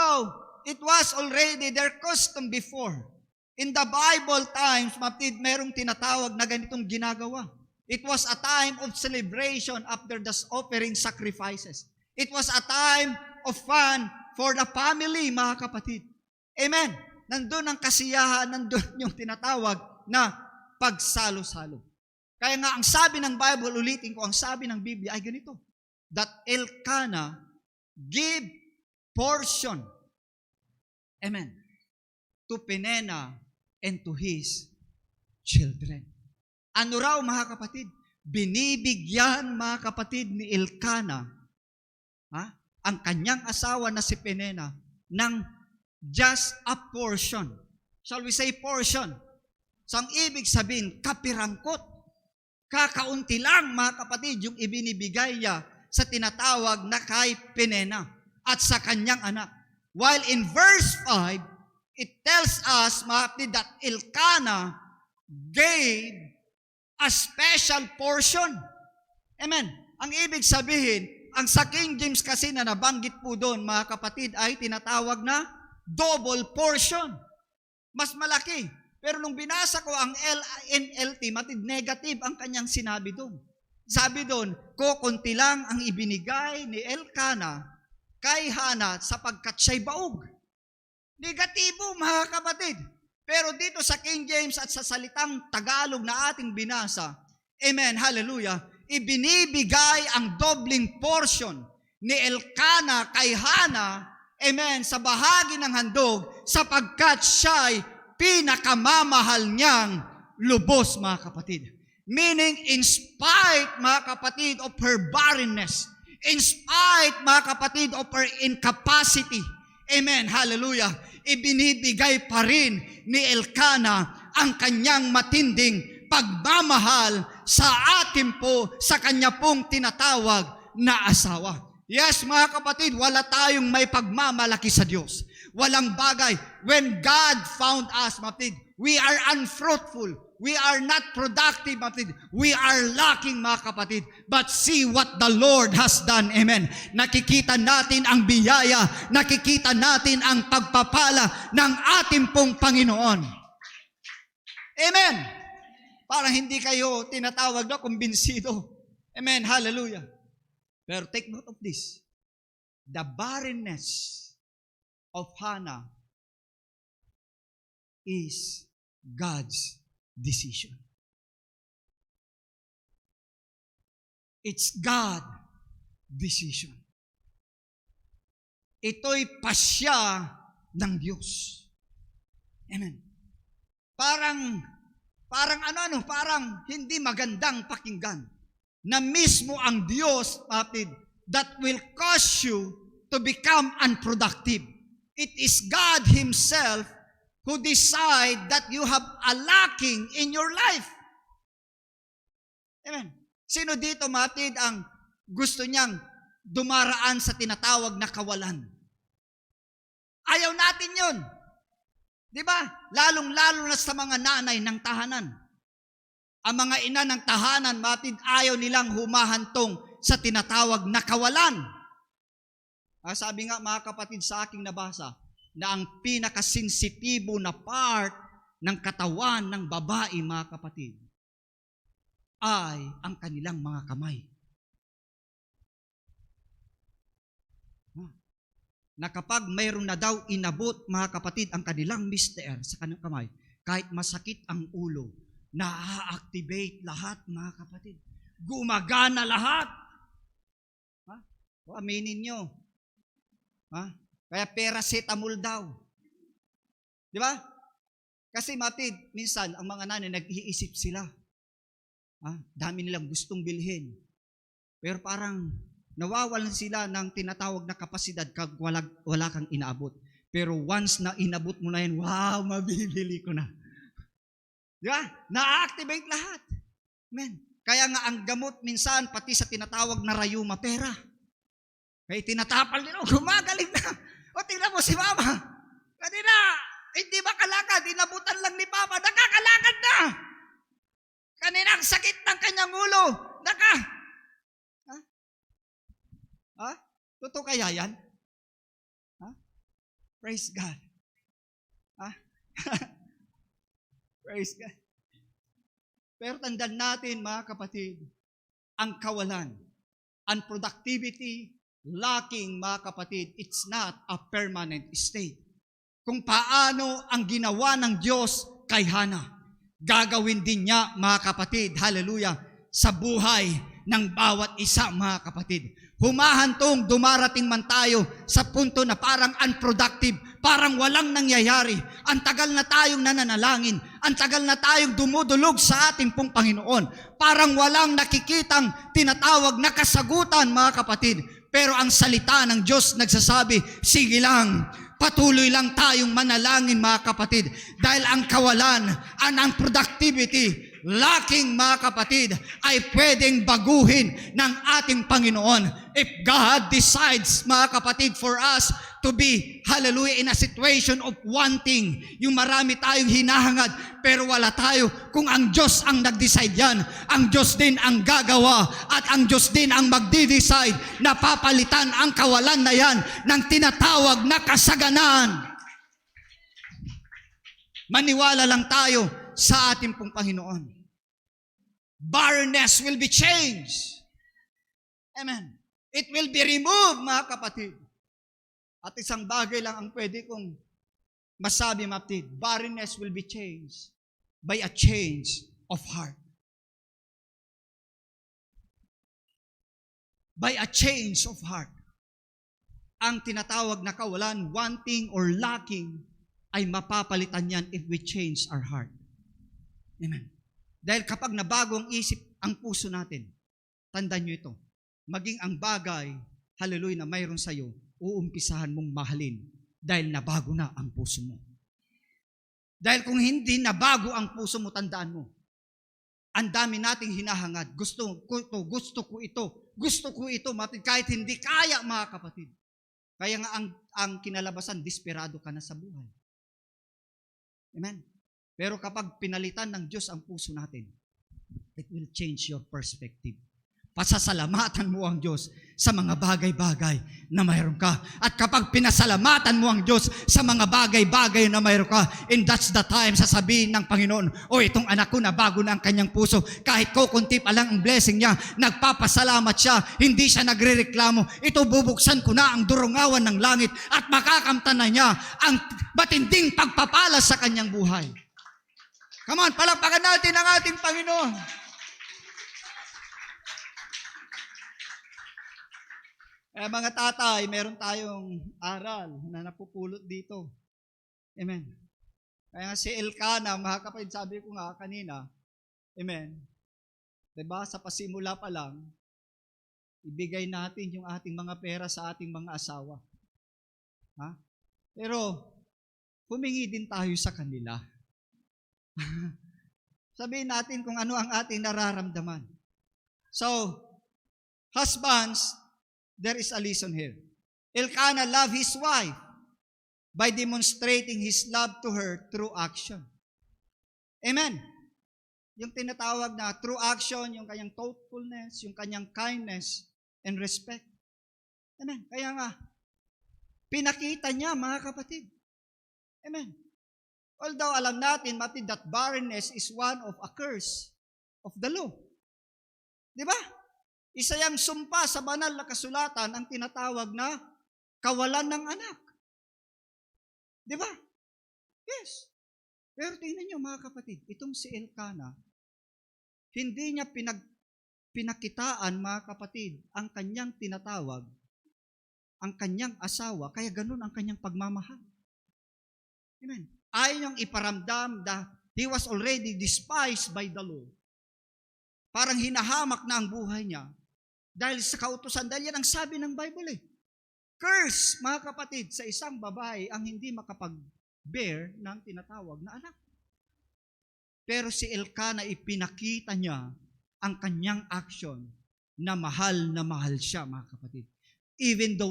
it was already their custom before. In the Bible times, mapatid, merong tinatawag na ganitong ginagawa. It was a time of celebration after the offering sacrifices. It was a time of fun for the family, mga kapatid. Amen. Nandun ang kasiyahan, nandun yung tinatawag na pagsalo-salo. Kaya nga, ang sabi ng Bible, ulitin ko, ang sabi ng Biblia ay ganito, that Elkanah give portion, amen, to Penina and to his children. Ano raw, mga kapatid? Binibigyan, mga kapatid, ni Elkanah, ang kanyang asawa na si Penina, ng just a portion. Shall we say portion? So, ang ibig sabihin, kapirangkot. Kakaunti lang, mga kapatid, yung ibinibigay niya sa tinatawag na kay Penina at sa kanyang anak. While in verse 5, it tells us, mga kapatid, that Elkanah gave a special portion. Amen. Ang ibig sabihin Ang sa King James kasi na nabanggit po doon, mga kapatid, ay tinatawag na double portion. Mas malaki. Pero nung binasa ko ang NLT, matid negative ang kanyang sinabi doon. Sabi doon, kukunti lang ang ibinigay ni Elkanah kay Hana sapagkat siya'y baog. Negatibo, mga kapatid. Pero dito sa King James at sa salitang Tagalog na ating binasa, amen, hallelujah, ibinibigay ang dobling portion ni Elkanah kay Hana, amen, sa bahagi ng handog sapagkat siya'y pinakamamahal niyang lubos, mga kapatid. Meaning, in spite, mga kapatid, of her barrenness, in spite, mga kapatid, of her incapacity, amen, hallelujah, ibinibigay pa rin ni Elkanah ang kanyang matinding pagmamahal sa atin po, sa kanya pong tinatawag na asawa. Yes, mga kapatid, wala tayong may pagmamalaki sa Diyos. Walang bagay. When God found us, mga kapatid, we are unfruitful. We are not productive, mga kapatid. We are lacking, mga kapatid. But see what the Lord has done. Amen. Nakikita natin ang biyaya. Nakikita natin ang pagpapala ng ating pong Panginoon. Amen. Parang hindi kayo tinatawag na kumbinsido. Amen. Hallelujah. Pero take note of this. The barrenness of Hannah is God's decision. It's God decision. Ito'y pasya ng Diyos. Amen. Parang hindi magandang pakinggan na mismo ang Diyos, kapatid, that will cause you to become unproductive. It is God Himself who decide that you have a lacking in your life. Amen. Sino dito, kapatid, ang gusto niyang dumaraan sa tinatawag na kawalan? Ayaw natin yun. Di ba? Lalong-lalo na sa mga nanay ng tahanan. Ang mga ina ng tahanan, kapatid, ayaw nilang humahantong sa tinatawag na kawalan. Sabi nga, mga kapatid, sa aking nabasa, na ang pinakasensitibo na part ng katawan ng babae, mga kapatid, ay ang kanilang mga kamay. Na kapag mayroon na daw inabot, mga kapatid, ang kanilang mister sa kanilang kamay, kahit masakit ang ulo, na-activate lahat, mga kapatid. Gumagana lahat. O, aminin nyo. Kaya paracetamol daw. Di ba? Kasi, matid, minsan, ang mga nanay, nag-iisip sila. Dami nilang gustong bilhin. Pero parang, nawawalan sila ng tinatawag na kapasidad kag wala kang inaabot. Pero once na inabot mo na yan, wow, mabibili ko na. Di ba? Na-activate lahat. Amen. Kaya nga ang gamot minsan, pati sa tinatawag na rayuma, pera. Kaya tinatapal nila, gumagaling na. O tingnan mo si Mama. Kanina, hindi ba kalakad? Inabutan lang ni Papa. Nakakalakad na. Kanina, ang sakit ng kanyang ulo. Totoo kaya yan? Praise God. Praise God. Pero tandaan natin, mga kapatid, ang kawalan, unproductivity, lacking, mga kapatid, it's not a permanent state. Kung paano ang ginawa ng Diyos kay Hannah, gagawin din niya, mga kapatid, hallelujah, sa buhay ng bawat isa, mga kapatid. Humahantong, dumarating man tayo sa punto na parang unproductive, parang walang nangyayari. Ang tagal na tayong nananalangin, ang tagal na tayong dumudulog sa ating pong Panginoon. Parang walang nakikitang tinatawag na kasagutan, mga kapatid. Pero ang salita ng Diyos nagsasabi, sige lang, patuloy lang tayong manalangin, mga kapatid. Dahil ang kawalan, ang unproductivity, lacking, mga kapatid, ay pwedeng baguhin ng ating Panginoon. If God decides, mga kapatid, for us to be, hallelujah, in a situation of wanting. Yung marami tayong hinahangad, pero wala tayo. Kung ang Diyos ang nag-decide yan, ang Diyos din ang gagawa, at ang Diyos din ang magdi-decide na papalitan ang kawalan na yan ng tinatawag na kasaganaan. Maniwala lang tayo sa ating pong Panginoon. Barrenness will be changed. Amen. It will be removed, mga kapatid. At isang bagay lang ang pwede kong masabi, mga kapatid. Barrenness will be changed by a change of heart. By a change of heart. Ang tinatawag na kawalan, wanting or lacking, ay mapapalitan yan if we change our heart. Amen. Dahil kapag nabago ang isip, ang puso natin, tandaan nyo ito, maging ang bagay, hallelujah, na mayroon sa'yo, uumpisahan mong mahalin dahil nabago na ang puso mo. Dahil kung hindi nabago ang puso mo, tandaan mo, ang dami nating hinahangad, gusto ko ito, kahit hindi kaya, mga kapatid. Kaya nga ang kinalabasan, desperado ka na sa buhay. Amen. Pero kapag pinalitan ng Diyos ang puso natin, it will change your perspective. Pasasalamatan mo ang Diyos sa mga bagay-bagay na mayroon ka. At kapag pinasalamatan mo ang Diyos sa mga bagay-bagay na mayroon ka, and that's the time sasabihin ng Panginoon, itong anak ko na bago na ang kanyang puso, kahit kukunti pa lang ang blessing niya, nagpapasalamat siya, hindi siya nagrereklamo, ito bubuksan ko na ang durungawan ng langit at makakamtan na niya ang matinding pagpapala sa kanyang buhay. Come on, palakpakan natin ang ating Panginoon. Mga tatay, meron tayong aral na napupulot dito. Amen. Kaya si Elkanah, mga kapatid, sabi ko nga kanina, amen, diba, sa pasimula pa lang, ibigay natin yung ating mga pera sa ating mga asawa. Ha? Pero, humingi din tayo sa kanila. Sabihin natin kung ano ang ating nararamdaman. So, husbands, there is a lesson here. Elkanah loved his wife by demonstrating his love to her through action. Amen. Yung tinatawag na through action, yung kanyang thoughtfulness, yung kanyang kindness and respect. Amen. Kaya nga, pinakita niya, mga kapatid. Amen. Although alam natin, matid, that barrenness is one of a curse of the law. Di ba? Isa yang sumpa sa banal na kasulatan ang tinatawag na kawalan ng anak. Di ba? Yes. Pero tingnan niyo, mga kapatid, itong si Elkanah, hindi niya pinakitaan, mga kapatid, ang kanyang tinatawag, ang kanyang asawa, kaya ganun ang kanyang pagmamahal. Amen. Ayaw niyang iparamdam that he was already despised by the law. Parang hinahamak na ang buhay niya dahil sa kautusan. Dahil yan ang sabi ng Bible . Curse, mga kapatid, sa isang babae ang hindi makapag-bear ng tinatawag na anak. Pero si Elkanah, ipinakita niya ang kanyang action na mahal siya, mga kapatid. Even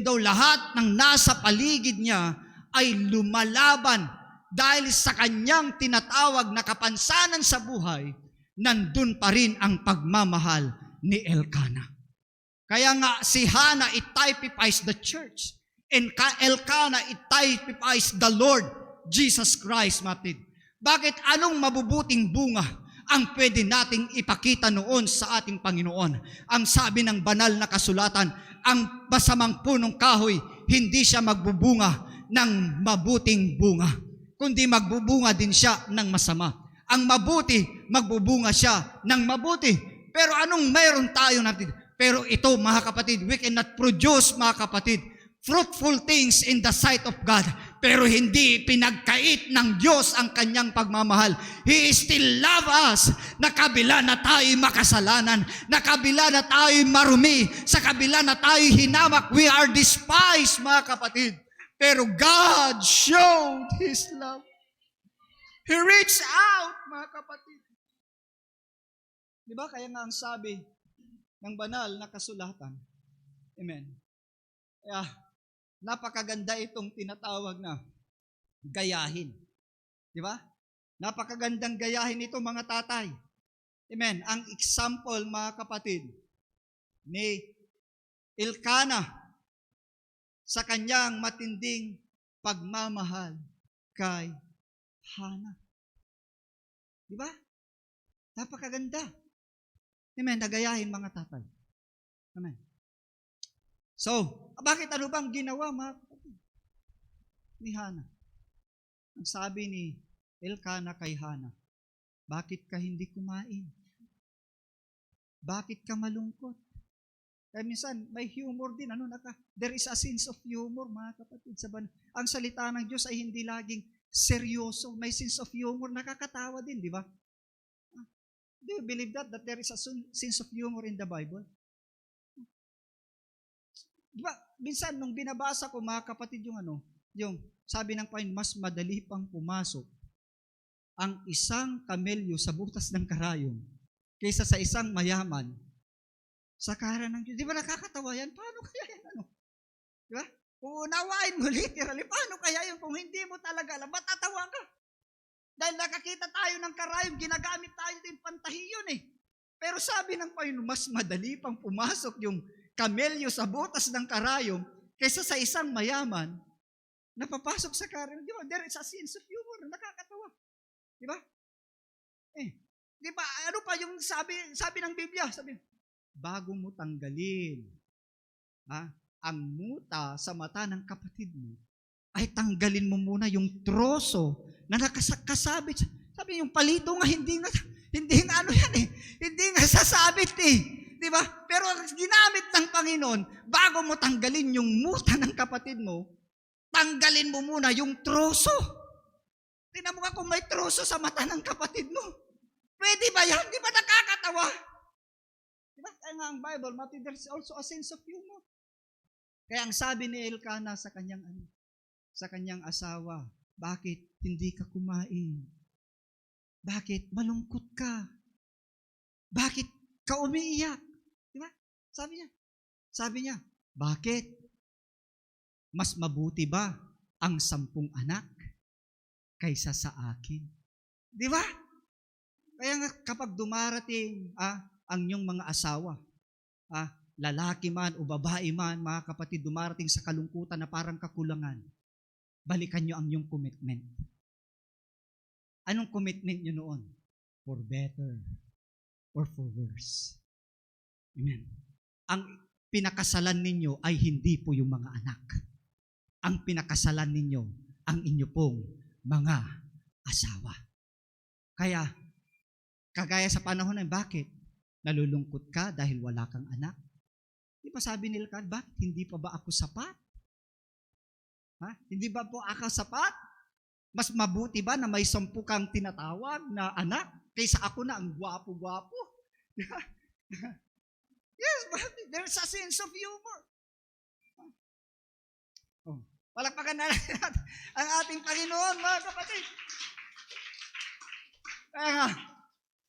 though lahat ng nasa paligid niya ay lumalaban dahil sa kanyang tinatawag na kapansanan sa buhay, nandun pa rin ang pagmamahal ni Elkanah. Kaya nga si Hannah, it typifies the church. And Elkanah, it typifies the Lord Jesus Christ, matid. Bakit? Anong mabubuting bunga ang pwede nating ipakita noon sa ating Panginoon? Ang sabi ng banal na kasulatan, ang masamang punong kahoy, hindi siya magbubunga ng mabuting bunga, kundi magbubunga din siya ng masama. Ang mabuti, magbubunga siya ng mabuti. Pero anong mayroon tayo natin? Pero ito, mga kapatid, we cannot produce, mga kapatid, fruitful things in the sight of God. Pero hindi pinagkait ng Diyos ang kanyang pagmamahal. He still love us na kabila na tayo makasalanan, na kabila na tayo marumi, sa kabila na tayo hinamak, we are despised, mga kapatid. Pero God showed His love. He reached out, mga kapatid. Di ba? Kaya nga ang sabi ng banal na kasulatan. Amen. Kaya napakaganda itong tinatawag na gayahin. Di ba? Napakagandang gayahin ito, mga tatay. Amen. Ang example, mga kapatid, ni Elkanah sa kanyang matinding pagmamahal kay Hannah. Di ba? Napakaganda. Amen. Nagayahin, mga tatay. Amen. So, bakit ano bang ginawa, mga kapatid, ni Hannah? Ang sabi ni Elkanah kay Hannah, bakit ka hindi kumain? Bakit ka malungkot? Kaya minsan, may humor din. There is a sense of humor, mga kapatid. Ang salita ng Diyos ay hindi laging seryoso. May sense of humor. Nakakatawa din, di ba? Do you believe that there is a sense of humor in the Bible? Di ba? Minsan, nung binabasa ko, mga kapatid, yung sabi ng Panginoon, mas madali pang pumasok ang isang kamelyo sa butas ng karayom kaysa sa isang mayaman sa kaharian ng Diyos. Di ba nakakatawa yan? Paano kaya yan? Di ba? Kung unawain mo literally, paano kaya yun? Kung hindi mo talaga alam, matatawa ka. Dahil nakakita tayo ng karayom, ginagamit tayo din pantahi yun eh. Pero sabi ng Panginoon, mas madali pang pumasok yung kamelyo sa butas ng karayom kaysa sa isang mayaman na papasok sa karayom. Di ba? There is a sense of humor. Nakakatawa. Di ba? Di ba? Ano pa yung sabi ng Biblia? Sabi, bago mo tanggalin ang muta sa mata ng kapatid mo, ay tanggalin mo muna yung troso na nakasabit. Sabi yung palito nga, hindi nga hindi nga sasabit eh. Di ba? Pero ginamit ng Panginoon, bago mo tanggalin yung muta ng kapatid mo, tanggalin mo muna yung troso. Tingnan mo nga kung may troso sa mata ng kapatid mo. Pwede ba yan? Di ba nakakatawa? Diba? Kaya nga ang Bible, there's also a sense of humor. Kaya ang sabi ni Elkanah sa kanyang asawa, bakit hindi ka kumain? Bakit malungkot ka? Bakit ka umiiyak? Diba? Sabi niya, bakit? Mas mabuti ba ang 10 anak kaysa sa akin? Diba? Kaya nga kapag dumarating ang inyong mga asawa, lalaki man o babae man, mga kapatid, dumarating sa kalungkutan na parang kakulangan, balikan nyo ang inyong commitment. Anong commitment nyo noon? For better or for worse. Amen. Ang pinakasalan ninyo ay hindi po yung mga anak. Ang pinakasalan ninyo, ang inyo pong mga asawa. Kaya, kagaya sa panahon na, bakit? Nalulungkot ka dahil wala kang anak? Di ba sabi nila, bakit hindi pa ba ako sapat? Hindi ba po ako sapat? Mas mabuti ba na may 10 kang tinatawag na anak kaysa ako na ang gwapo-gwapo? Yes, but there's a sense of humor. Palakpakan na natin ang ating Panginoon, mga kapatid.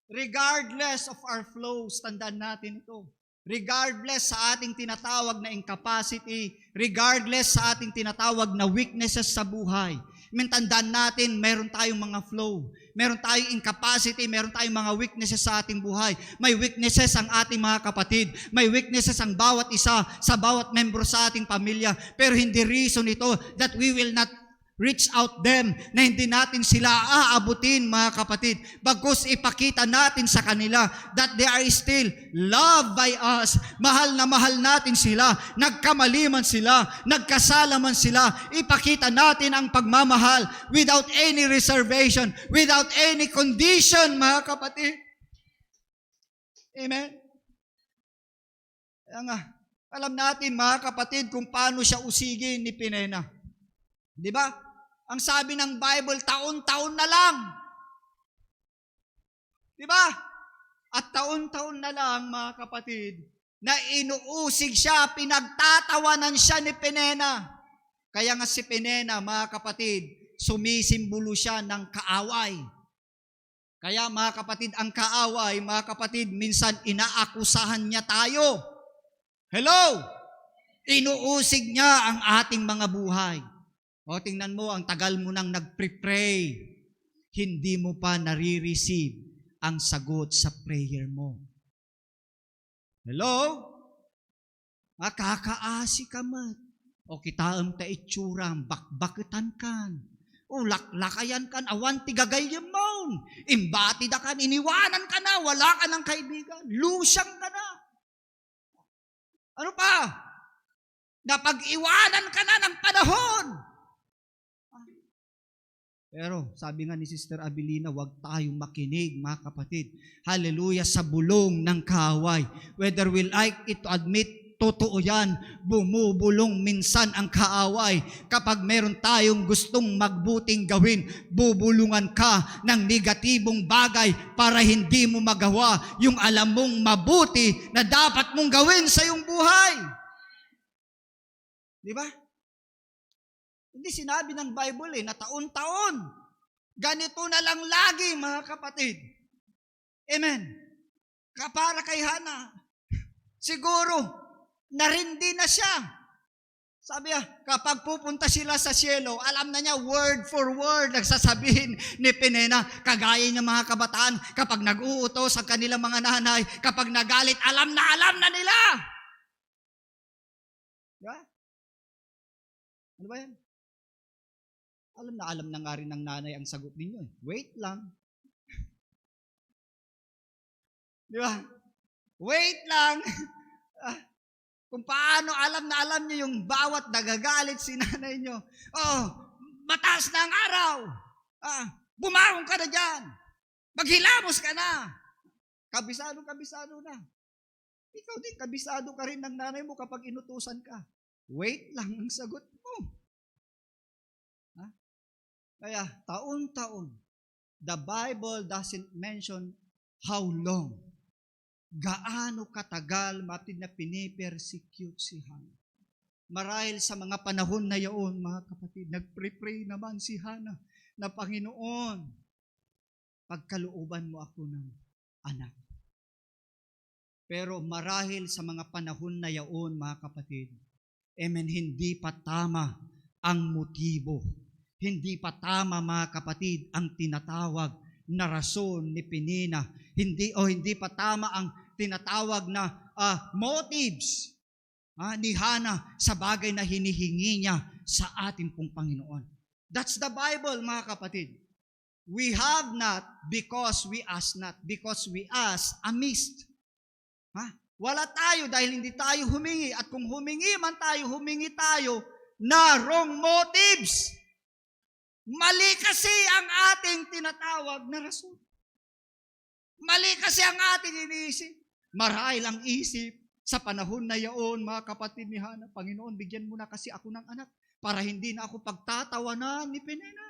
Regardless of our flaws, tandaan natin ito. Regardless sa ating tinatawag na incapacity, regardless sa ating tinatawag na weaknesses sa buhay, tandaan natin, meron tayong mga flow, meron tayong incapacity, meron tayong mga weaknesses sa ating buhay. May weaknesses ang ating mga kapatid, may weaknesses ang bawat isa sa bawat membro sa ating pamilya, pero hindi reason ito that we will not reach out them, na hindi natin sila aabutin, mga kapatid. Bagkus ipakita natin sa kanila that they are still loved by us. Mahal na mahal natin sila. Nagkamali man sila, nagkasala man sila. Ipakita natin ang pagmamahal without any reservation, without any condition, mga kapatid. Amen? Kaya nga, alam natin, mga kapatid, kung paano siya usigin ni Penina. Di ba? Ang sabi ng Bible, taon-taon na lang. Di ba? At taon-taon na lang, mga kapatid, na inuusig siya, pinagtatawanan siya ni Penina. Kaya nga si Penina, mga kapatid, sumisimbolo siya ng kaaway. Kaya mga kapatid, ang kaaway, mga kapatid, minsan inaakusahan niya tayo. Hello? Inuusig niya ang ating mga buhay. O tingnan mo, ang tagal mo nang nagpre-pray, hindi mo pa nare-receive ang sagot sa prayer mo. Hello? Kakaasi ka man. O kitaam ta itsurang, bakbakitan kan. O laklakayan kan, awan tigagayam mo. Imbati da kan, iniwanan ka na, wala ka ng kaibigan. Lusyang ka na. Ano pa? Napag-iwanan ka na ng panahon. Pero sabi nga ni Sister Abilina, huwag tayong makinig, mga kapatid. Hallelujah, sa bulong ng kaaway. Whether we like it to admit, totoo yan, bumubulong minsan ang kaaway. Kapag meron tayong gustong magbuting gawin, bubulungan ka ng negatibong bagay para hindi mo magawa yung alam mong mabuti na dapat mong gawin sa iyong buhay. Di ba? Hindi sinabi ng Bible na taon-taon. Ganito na lang lagi, mga kapatid. Amen. Kapara kay Hana, siguro, narindi na siya. Sabi niya, kapag pupunta sila sa cielo, alam na niya word for word, nagsasabihin ni Penina, kagaya niya mga kabataan, kapag nag-uutos ang kanilang mga nanay, kapag nagalit, alam na nila. Diba? Ano ba yan? Alam na nga rin ng nanay ang sagot ninyo. Wait lang. Di ba? Wait lang. Kung paano alam niyo yung bawat nagagalit si nanay niyo. Mataas na ang araw. Bumangon ka na dyan. Maghilamos ka na. Kabisado na. Ikaw din, kabisado ka rin ng nanay mo kapag inutusan ka. Wait lang ang sagot mo. Kaya, taon-taon, the Bible doesn't mention how long, gaano katagal na pinipersecute si Hana. Marahil sa mga panahon na yaon, mga kapatid, nagpre-pray naman si Hana na Panginoon, pagkalooban mo ako ng anak. Pero marahil sa mga panahon na yaon, mga kapatid, amen, hindi pa tama ang motibo. Hindi pa tama, mga kapatid, ang tinatawag na rason ni Penina. Hindi pa tama ang tinatawag na motives ni Hana sa bagay na hinihingi niya sa ating pong Panginoon. That's the Bible, mga kapatid. We have not because we ask not, because we ask amiss. Wala tayo dahil hindi tayo humingi. At kung humingi tayo na wrong motives. Mali kasi ang ating tinatawag na rason. Mali kasi ang ating iniisip. Marahil ang isip sa panahon na yaon, mga kapatid ni Hana, Panginoon, bigyan mo na kasi ako ng anak para hindi na ako pagtatawanan ni Penina.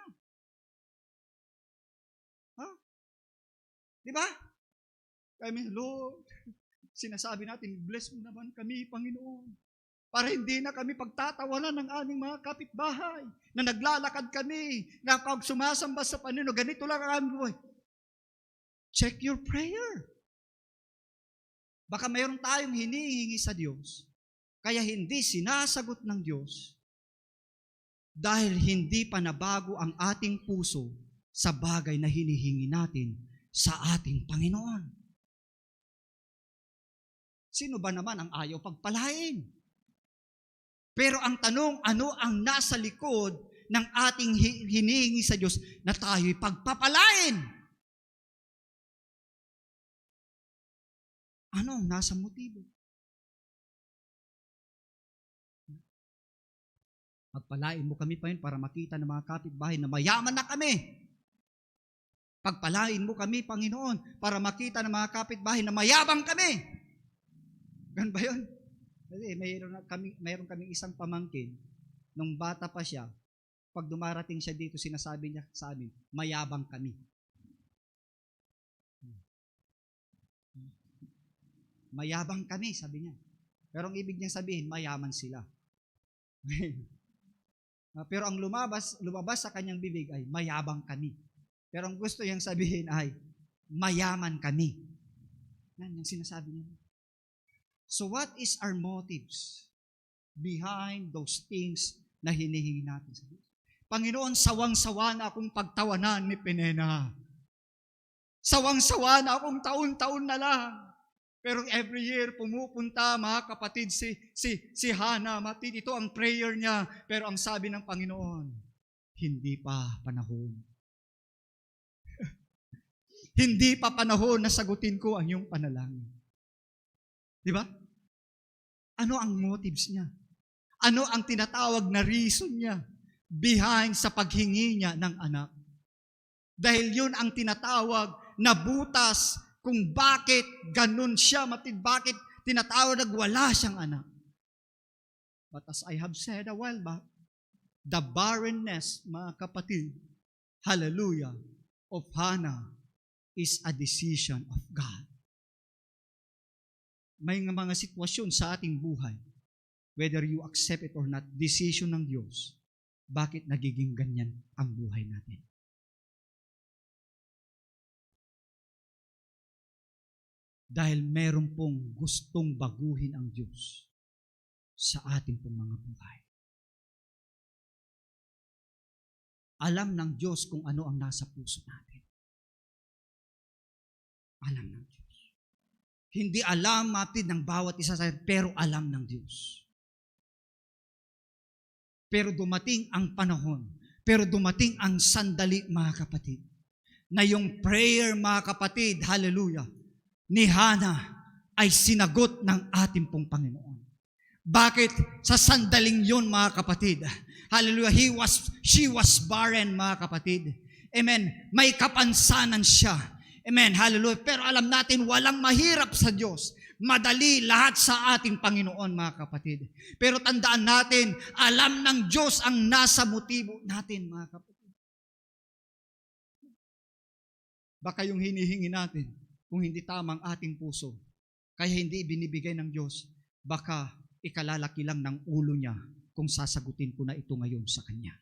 Di ba? Kaya Lord, sinasabi natin, bless mo naman kami, Panginoon. Para hindi na kami pagtatawanan ng aming mga kapitbahay na naglalakad kami, na pag sumasamba sa Panginoon, ganito lang ang aming buhay. Check your prayer. Baka mayroon tayong hinihingi sa Diyos, kaya hindi sinasagot ng Diyos dahil hindi pa nabago ang ating puso sa bagay na hinihingi natin sa ating Panginoon. Sino ba naman ang ayaw pagpalain? Pero ang tanong, ano ang nasa likod ng ating hinihingi sa Diyos na tayo'y pagpapalain? Ano ang nasa motibo? Pagpalain mo kami pa yun para makita ng mga kapitbahay na mayaman na kami. Pagpalain mo kami, Panginoon, para makita ng mga kapitbahay na mayabang kami. Ganun ba yun? Kasi mayroon kaming isang pamangkin, nung bata pa siya, pag dumarating siya dito, sinasabi niya sa amin, mayabang kami. Mayabang kami, sabi niya. Pero ang ibig niyang sabihin, mayaman sila. Pero ang lumabas sa kanyang bibig ay, mayabang kami. Pero ang gusto niyang sabihin ay, mayaman kami. Yan yung sinasabi niya. So what is our motives? behind those things na hinihingi natin sa Diyos. Panginoon, sawang-sawa na akong pagtawanan ni Penena. Sawang-sawa na akong taon-taon na lang. Pero every year, pumupunta, mga kapatid, si Hannah, matid, ito ang prayer niya. Pero ang sabi ng Panginoon, hindi pa panahon. Hindi pa panahon na sagutin ko ang iyong panalangin. Di ba? Ano ang motives niya? Ano ang tinatawag na reason niya behind sa paghingi niya ng anak? Dahil yun ang tinatawag na butas kung bakit ganun siya, bakit tinatawag na wala siyang anak. But as I have said a while back, the barrenness, mga kapatid, hallelujah, of Hannah is a decision of God. May mga sitwasyon sa ating buhay, whether you accept it or not, decision ng Diyos, bakit nagiging ganyan ang buhay natin? Dahil meron pong gustong baguhin ang Diyos sa ating pong mga buhay. Alam ng Diyos kung ano ang nasa puso natin. Alam ng Diyos. Hindi alam natin ng bawat isa sa atin, pero alam ng Diyos. Pero dumating ang panahon, pero dumating ang sandali, mga kapatid, na yung prayer, mga kapatid, hallelujah, ni Hannah ay sinagot ng ating pong Panginoon. Bakit? Sa sandaling yun, mga kapatid, hallelujah, she was barren, mga kapatid. Amen. May kapansanan siya. Amen. Hallelujah. Pero alam natin, walang mahirap sa Diyos. Madali lahat sa ating Panginoon, mga kapatid. Pero tandaan natin, alam ng Diyos ang nasa motibo natin, mga kapatid. Baka yung hinihingi natin, kung hindi tamang ating puso, kaya hindi ibinibigay ng Diyos, baka ikalalaki lang ng ulo niya kung sasagutin ko na ito ngayon sa Kanya.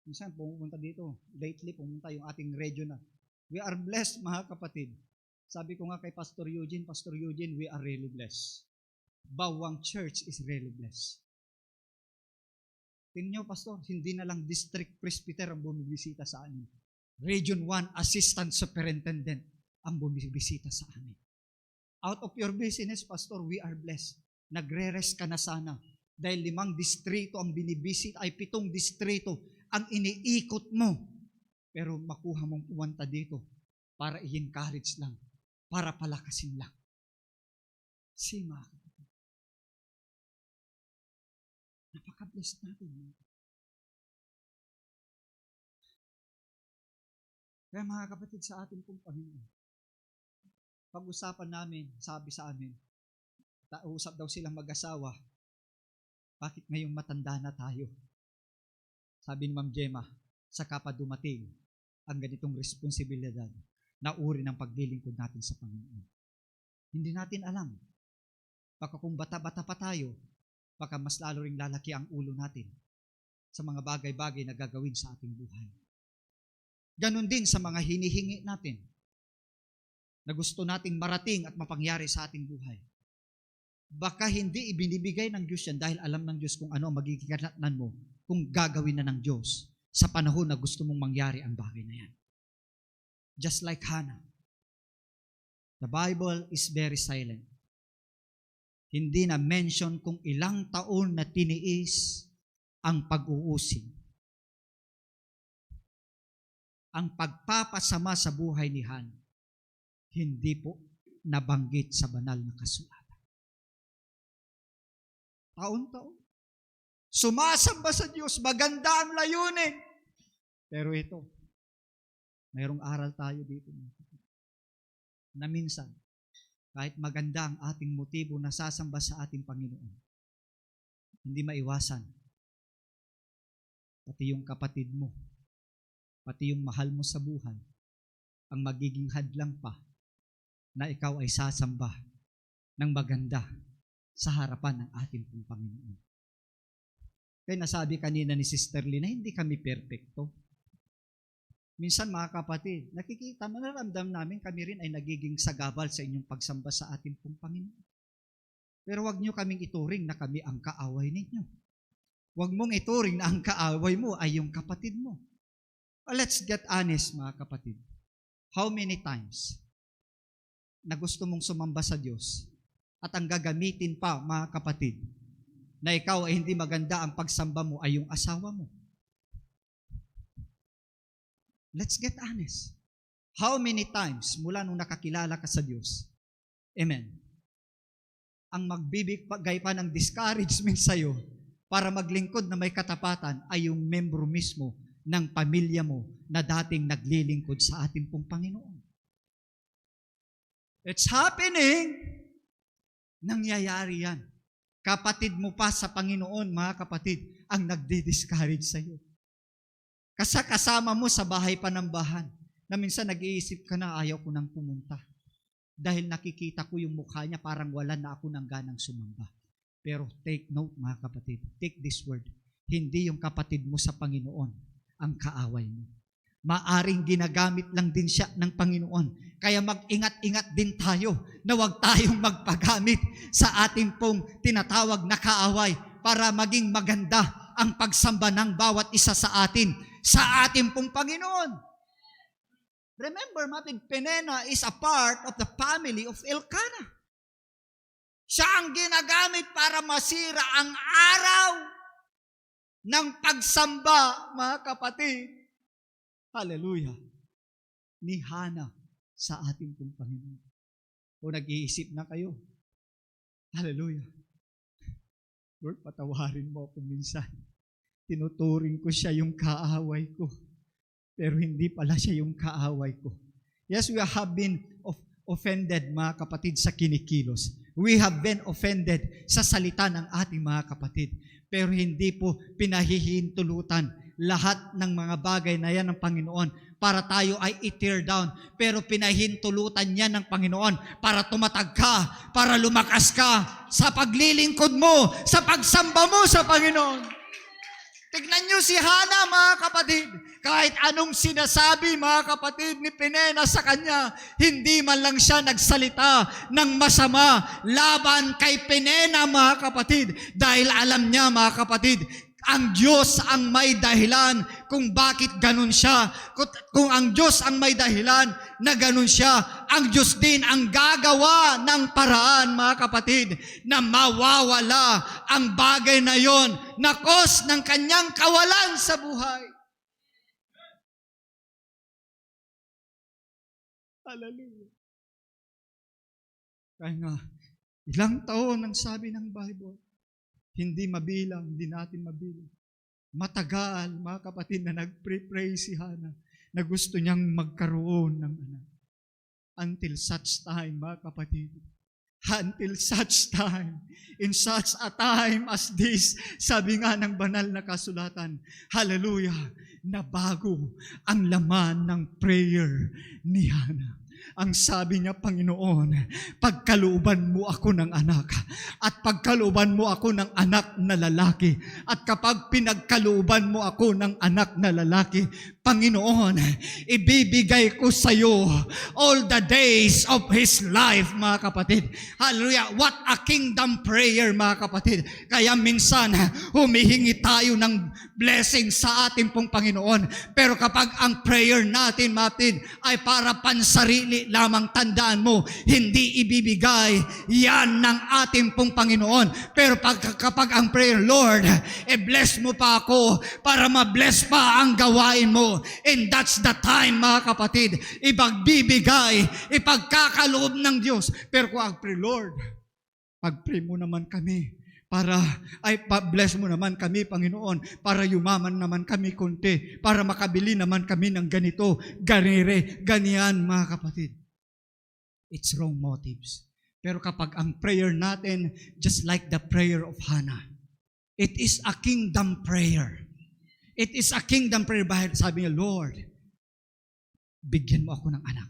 Minsan pumunta dito, lately pumunta yung ating regional. We are blessed, mga kapatid. Sabi ko nga kay Pastor Eugene, we are really blessed. Bawang Church is really blessed. Tingnan nyo, Pastor, hindi na lang district presbyter ang bumibisita sa amin. Region 1 Assistant Superintendent ang bumibisita sa amin. Out of your business, Pastor, we are blessed. Nagre-rest ka na sana. Dahil 5 distrito ang binibisit, ay 7 distrito ang iniikot mo. Pero makuha mong pumunta dito para i-encourage lang, para palakasin lang. Sima. Napaka-blessed natin. Kaya mga kapatid, sa ating pong Panginoon, pag-usapan namin, sabi sa amin, usap daw silang mag-asawa, bakit ngayong matanda na tayo? Sabi ni Ma'am Gemma, saka pa dumating ang ganitong responsibilidad na uri ng paglilingkod natin sa Panginoon. Hindi natin alam. Baka kung bata-bata pa tayo, baka mas lalo ring lalaki ang ulo natin sa mga bagay-bagay na gagawin sa ating buhay. Ganon din sa mga hinihingi natin na gusto nating marating at mapangyari sa ating buhay. Baka hindi ibinibigay ng Diyos yan dahil alam ng Diyos kung ano ang magiging kanatnan mo kung gagawin na ng Diyos sa panahon na gusto mong mangyari ang bagay na yan. Just like Hannah. The Bible is very silent. Hindi na mention kung ilang taon na tiniis ang pag-uusig. Ang pagpapasama sa buhay ni Hannah, hindi po nabanggit sa banal na kasulatan. Taon-taon. Sumasamba sa Diyos, maganda ang layunin. Pero ito, mayroong aral tayo dito. Na minsan, kahit maganda ang ating motibo na sasamba sa ating Panginoon, hindi maiwasan. Pati yung kapatid mo, pati yung mahal mo sa buhay, ang magiging hadlang pa na ikaw ay sasamba ng maganda sa harapan ng ating pong Panginoon. Kaya nasabi kanina ni Sister Lee na hindi kami perfecto. Minsan mga kapatid, nakikita, manaramdam namin kami rin ay nagiging sagabal sa inyong pagsamba sa ating pong Panginoon. Pero wag nyo kaming ituring na kami ang kaaway ninyo. Wag mong ituring na ang kaaway mo ay yung kapatid mo. Let's get honest mga kapatid. How many times na gusto mong sumamba sa Diyos at ang gagamitin pa mga kapatid na ikaw ay hindi maganda ang pagsamba mo ay yung asawa mo? Let's get honest. How many times mula nung nakakilala ka sa Diyos, amen, ang magbibigay pa ng discouragement sa'yo para maglingkod na may katapatan ay yung membro mismo ng pamilya mo na dating naglilingkod sa ating pong Panginoon. It's happening. Nangyayari yan. Kapatid mo pa sa Panginoon, mga kapatid, ang nagdi-discourage sa'yo. Kasama mo sa bahay panambahan na minsan nag-iisip ka na ayaw ko nang pumunta. Dahil nakikita ko yung mukha niya parang wala na ako ng ganang sumamba. Pero take note mga kapatid, take this word. Hindi yung kapatid mo sa Panginoon ang kaaway mo. Maaring ginagamit lang din siya ng Panginoon. Kaya mag-ingat-ingat din tayo na huwag tayong magpagamit sa ating pong tinatawag na kaaway para maging maganda ang pagsamba ng bawat isa sa atin sa ating pong Panginoon. Remember, Penena is a part of the family of Elkanah. Siya ang ginagamit para masira ang araw ng pagsamba, mga kapatid. Hallelujah. Ni Hannah sa ating pong Panginoon. O nag-iisip na kayo. Hallelujah. Lord, patawarin mo ako minsan. Tinuturing ko siya yung kaaway ko. Pero hindi pala siya yung kaaway ko. Yes, we have been offended, mga kapatid, sa kinikilos. We have been offended sa salita ng ating mga kapatid. Pero hindi po pinahihintulutan lahat ng mga bagay na yan ng Panginoon para tayo ay i-tear down. Pero pinahintulutan niya ng Panginoon para tumatag ka, para lumakas ka sa paglilingkod mo, sa pagsamba mo sa Panginoon. Tignan niyo si Hannah, mga kapatid. Kahit anong sinasabi, mga kapatid, ni Penena sa kanya, hindi man lang siya nagsalita ng masama laban kay Penena, mga kapatid. Dahil alam niya, mga kapatid, ang Diyos ang may dahilan kung bakit ganun siya. Kung ang Diyos ang may dahilan na ganun siya, ang Diyos din ang gagawa ng paraan, mga kapatid, na mawawala ang bagay na yon na cause ng kanyang kawalan sa buhay. Hallelujah. Kaya nga, ilang taon ang sabi ng Bible, hindi mabilang, hindi natin mabilang. Matagal, mga kapatid, na nag-pray si Hannah na gusto niyang magkaroon ng anak. Until such time, mga kapatid, until such time, in such a time as this, sabi nga ng banal na kasulatan, hallelujah, nabago ang laman ng prayer ni Hannah. Ang sabi niya, Panginoon, pagkalooban mo ako ng anak at pagkalooban mo ako ng anak na lalaki at kapag pinagkalooban mo ako ng anak na lalaki, Panginoon, ibibigay ko sa iyo all the days of his life, mga kapatid. Hallelujah. What a kingdom prayer, mga kapatid. Kaya minsan, humihingi tayo ng blessing sa ating pong Panginoon. Pero kapag ang prayer natin, mga kapatid, ay para pansarili lamang, tandaan mo, hindi ibibigay yan ng ating pong Panginoon. Pero kapag ang prayer, Lord, bless mo pa ako para ma-bless pa ang gawain mo. And that's the time, mga kapatid, ipagbibigay, ipagkakaloob ng Diyos. Pero kung ang pray, Lord, pag-pray mo naman kami, para ay pa-bless mo naman kami, Panginoon, para yumaman naman kami konti, para makabili naman kami ng ganito, ganire, ganyan, mga kapatid. It's wrong motives. Pero kapag ang prayer natin, just like the prayer of Hannah, it is a kingdom prayer. It is a kingdom prayer. Sabi niya, Lord, bigyan mo ako ng anak.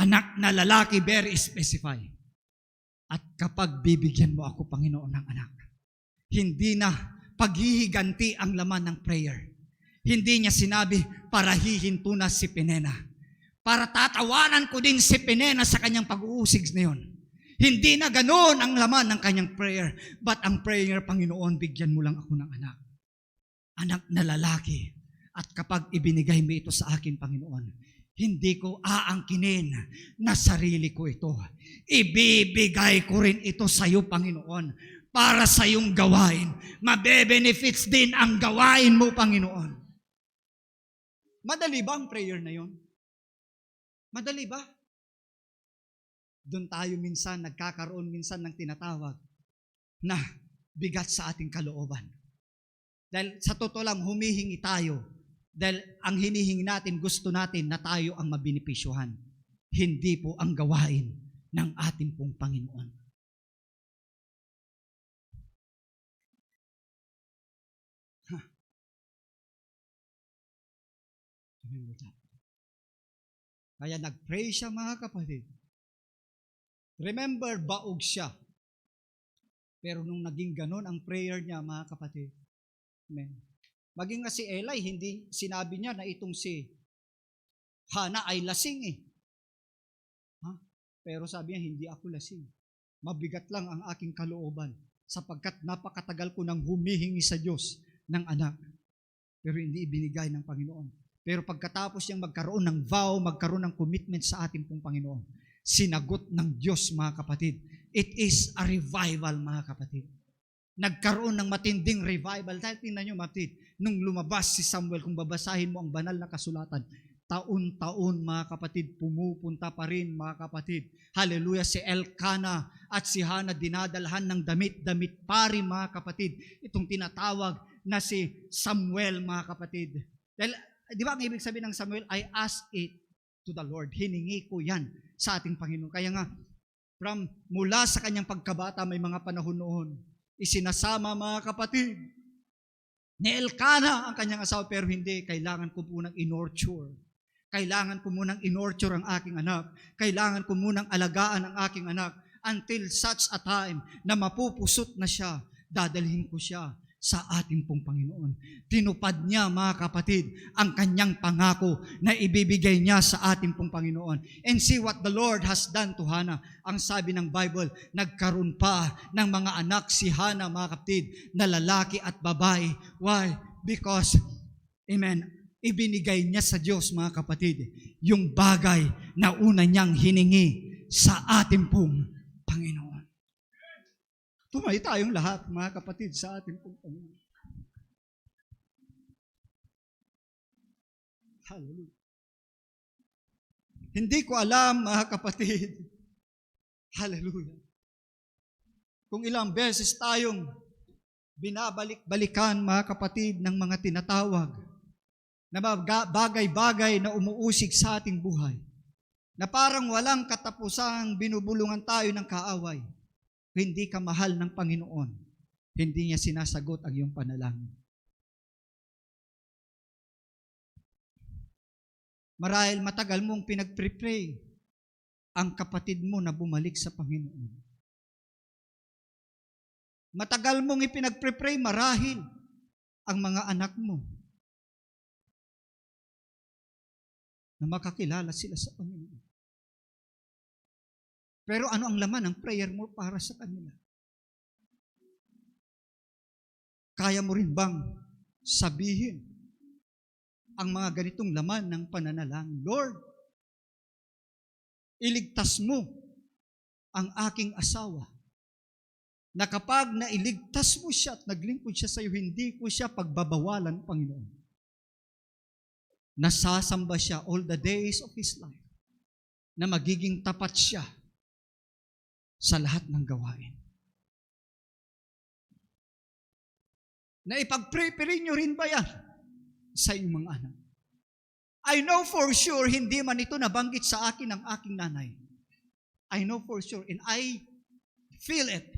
Anak na lalaki, very specify. At kapag bibigyan mo ako, Panginoon, ng anak, hindi na paghihiganti ang laman ng prayer. Hindi niya sinabi para hihinto na si Penena. Para tatawanan ko din si Penena sa kanyang pag-uusig na yun. Hindi na ganoon ang laman ng kanyang prayer. But ang prayer, Panginoon, bigyan mo lang ako ng anak. Anak na lalaki. At kapag ibinigay mo ito sa akin, Panginoon, hindi ko aangkinin na sarili ko ito. Ibibigay ko rin ito sa iyo, Panginoon, para sa iyong gawain. Mabe-benefits din ang gawain mo, Panginoon. Madali ba ang prayer na yon? Madali ba? Doon tayo minsan, nagkakaroon minsan ng tinatawag na bigat sa ating kalooban. Dahil sa totoo lang, humihingi tayo. Dahil ang hinihingi natin, gusto natin na tayo ang mabinipisyuhan. Hindi po ang gawain ng ating pong Panginoon. Kaya nag-pray siya, mga kapatid. Remember, baog siya. Pero nung naging ganon ang prayer niya, mga kapatid, amen. Maging nga si Eli, hindi sinabi niya na itong si Hana ay lasing eh. Pero sabi niya, hindi ako lasing. Mabigat lang ang aking kalooban sapagkat napakatagal ko nang humihingi sa Diyos ng anak. Pero hindi ibinigay ng Panginoon. Pero pagkatapos niyang magkaroon ng vow, magkaroon ng commitment sa ating pong Panginoon, sinagot ng Diyos, mga kapatid. It is a revival, mga kapatid. Nagkaroon ng matinding revival. Dahil tingnan nyo, kapatid, nung lumabas si Samuel, kung babasahin mo ang banal na kasulatan, taon-taon, mga kapatid, pumupunta pa rin, mga kapatid. Hallelujah, si Elkanah at si Hannah dinadalhan ng damit pa rin, mga kapatid. Itong tinatawag na si Samuel, mga kapatid. Dahil, di ba ang ibig sabihin ng Samuel, I ask it to the Lord. Hiningi ko yan sa ating Panginoon. Kaya nga, mula sa kanyang pagkabata, may mga panahon noon, isinasama, mga kapatid, ni Elkanah ang kanyang asawa, pero hindi, kailangan ko po ng inorture. Kailangan ko munang inorture ang aking anak. Kailangan ko munang alagaan ang aking anak until such a time na mapupusot na siya, dadalhin ko siya sa ating pong Panginoon. Tinupad niya, mga kapatid, ang kanyang pangako na ibibigay niya sa ating pong Panginoon. And see what the Lord has done to Hannah. Ang sabi ng Bible, nagkaroon pa ng mga anak si Hannah, mga kapatid, na lalaki at babae. Why? Because, amen, ibinigay niya sa Diyos, mga kapatid, yung bagay na una niyang hiningi sa ating pong Panginoon. Tumay tayong lahat, mga kapatid, sa ating pong Panginoon. Hallelujah. Hindi ko alam, mga kapatid, hallelujah, kung ilang beses tayong binabalik-balikan, mga kapatid, ng mga tinatawag na bagay-bagay na umuusig sa ating buhay, na parang walang katapusang binubulungan tayo ng kaaway. Hindi ka mahal ng Panginoon, hindi niya sinasagot ang iyong panalangin. Marahil matagal mong pinag-pray ang kapatid mo na bumalik sa Panginoon. Matagal mong ipinag-pray marahil ang mga anak mo na makakilala sila sa Panginoon. Pero ano ang laman ng prayer mo para sa kanila? Kaya mo rin bang sabihin ang mga ganitong laman ng pananalangin? Lord, iligtas mo ang aking asawa, na kapag nailigtas mo siya at naglingkod siya sa iyo, hindi ko siya pagbabawalan, Panginoon. Nasasamba siya all the days of his life, na magiging tapat siya sa lahat ng gawain. Na ipag-pray nyo rin ba yan sa inyong mga anak? I know for sure, hindi man ito nabanggit sa akin ng aking nanay. I know for sure, and I feel it.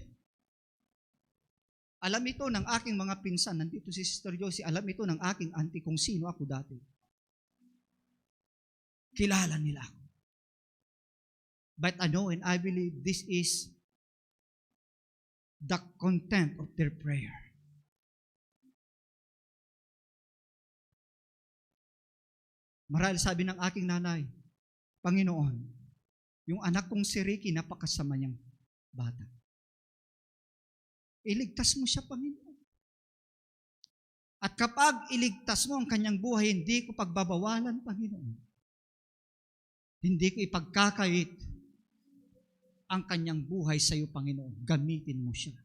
Alam ito ng aking mga pinsan, nandito si Sister Josie, alam ito ng aking auntie kung sino ako dati. Kilala nila ako. But I know and I believe this is the content of their prayer. Marahil sabi ng aking nanay, Panginoon, yung anak kong si Ricky, napakasama niyang bata. Iligtas mo siya, Panginoon. At kapag iligtas mo ang kanyang buhay, hindi ko pagbabawalan, Panginoon. Hindi ko ipagkakait ang kanyang buhay sa iyo, Panginoon. Gamitin mo siya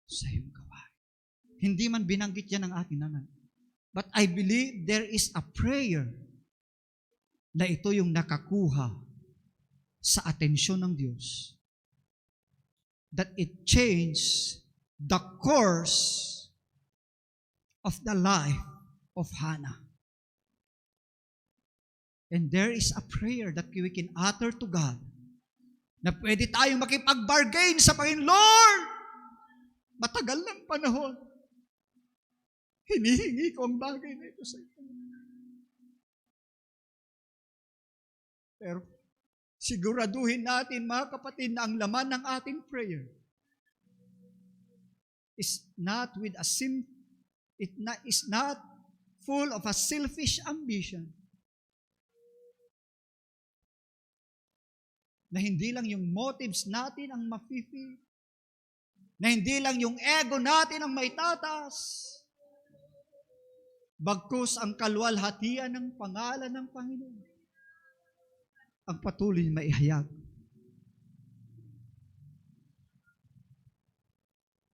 sa iyong gawain. Hindi man binanggit yan ng aking nanay. But I believe there is a prayer na ito yung nakakuha sa atensyon ng Diyos. That it changed the course of the life of Hannah. And there is a prayer that we can utter to God na pwede tayong makipag-bargain sa Panginoon. Lord, matagal ng panahon, hinihingi ko ang bagay na ito sa iyo. Pero siguraduhin natin, mga kapatid, na ang laman ng ating prayer is not is not full of a selfish ambition. Na hindi lang yung motives natin ang mafifi. Na hindi lang yung ego natin ang maitataas. Bagkus ang kalwalhatian ng pangalan ng Panginoon ang patuloy na maihayag.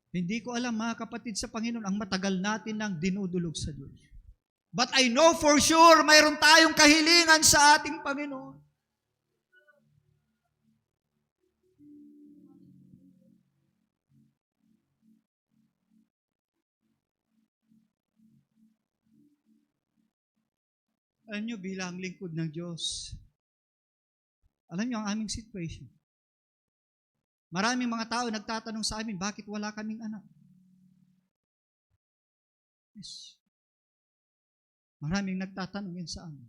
Hindi ko alam, mga kapatid sa Panginoon, ang matagal natin nang dinudulog sa Diyos. But I know for sure, mayroon tayong kahilingan sa ating Panginoon. Alam nyo, bilang lingkod ng Diyos, alam nyo ang aming situation. Maraming mga tao nagtatanong sa amin, bakit wala kaming anak? Yes. Maraming nagtatanong yan sa amin.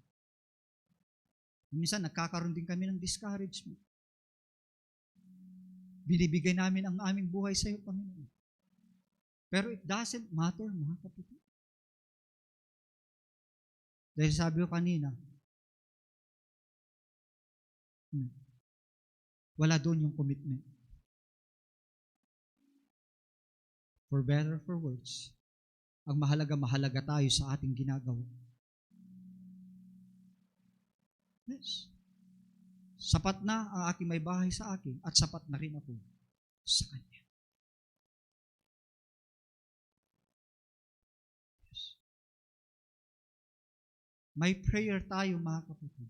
Minsan, nagkakaroon din kami ng discouragement. Binibigay namin ang aming buhay sa iyo, Panginoon. Pero it doesn't matter, mga kapatid. Dahil sabi ko kanina, wala doon yung commitment. For better or for worse, ang mahalaga tayo sa ating ginagawa. Yes. Sapat na ang aking may bahay sa akin at sapat na rin ako sa Kanya. May prayer tayo, mga kapatid,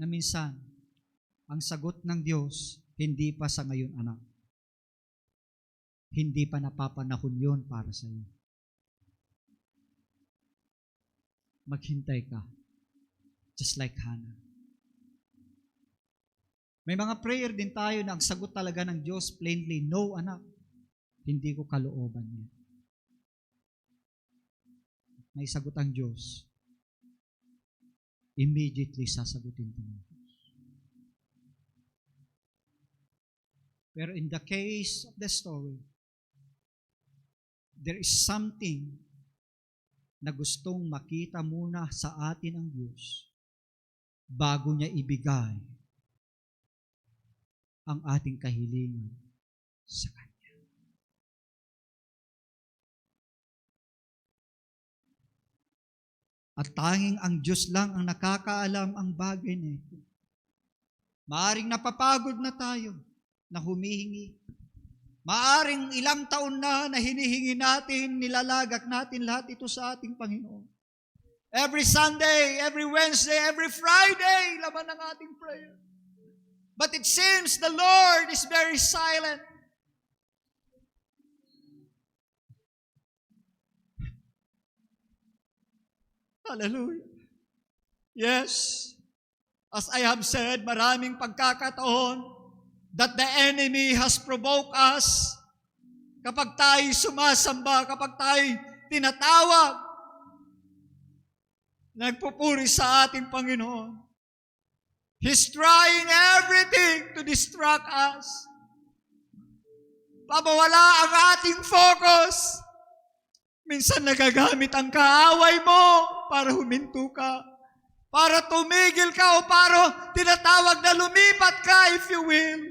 na minsan, ang sagot ng Diyos, hindi pa sa ngayon, anak. Hindi pa napapanahon yun para sa iyo. Maghintay ka, just like Hannah. May mga prayer din tayo na ang sagot talaga ng Diyos, plainly, no, anak, hindi ko kalooban niya. May sagot ang Diyos, immediately sasagutin ko ng Diyos. Pero in the case of the story, there is something na gustong makita muna sa atin ang Diyos bago niya ibigay ang ating kahilingan sa Kanya. At tanging ang Diyos lang ang nakakaalam ang bagay na ito. Maaring napapagod na tayo na humihingi. Maaring ilang taon na hinihingi natin, nilalagak natin lahat ito sa ating Panginoon. Every Sunday, every Wednesday, every Friday, laman ng ating prayer. But it seems the Lord is very silent. Hallelujah. Yes, as I have said, maraming pagkakataon that the enemy has provoked us kapag tayo sumasamba, kapag tayo tinatawag, nagpupuri sa ating Panginoon. He's trying everything to distract us. Pabawala ang ating focus. Minsan nagagamit ang kaaway mo para huminto ka, para tumigil ka o para tinatawag na lumipat ka, if you will.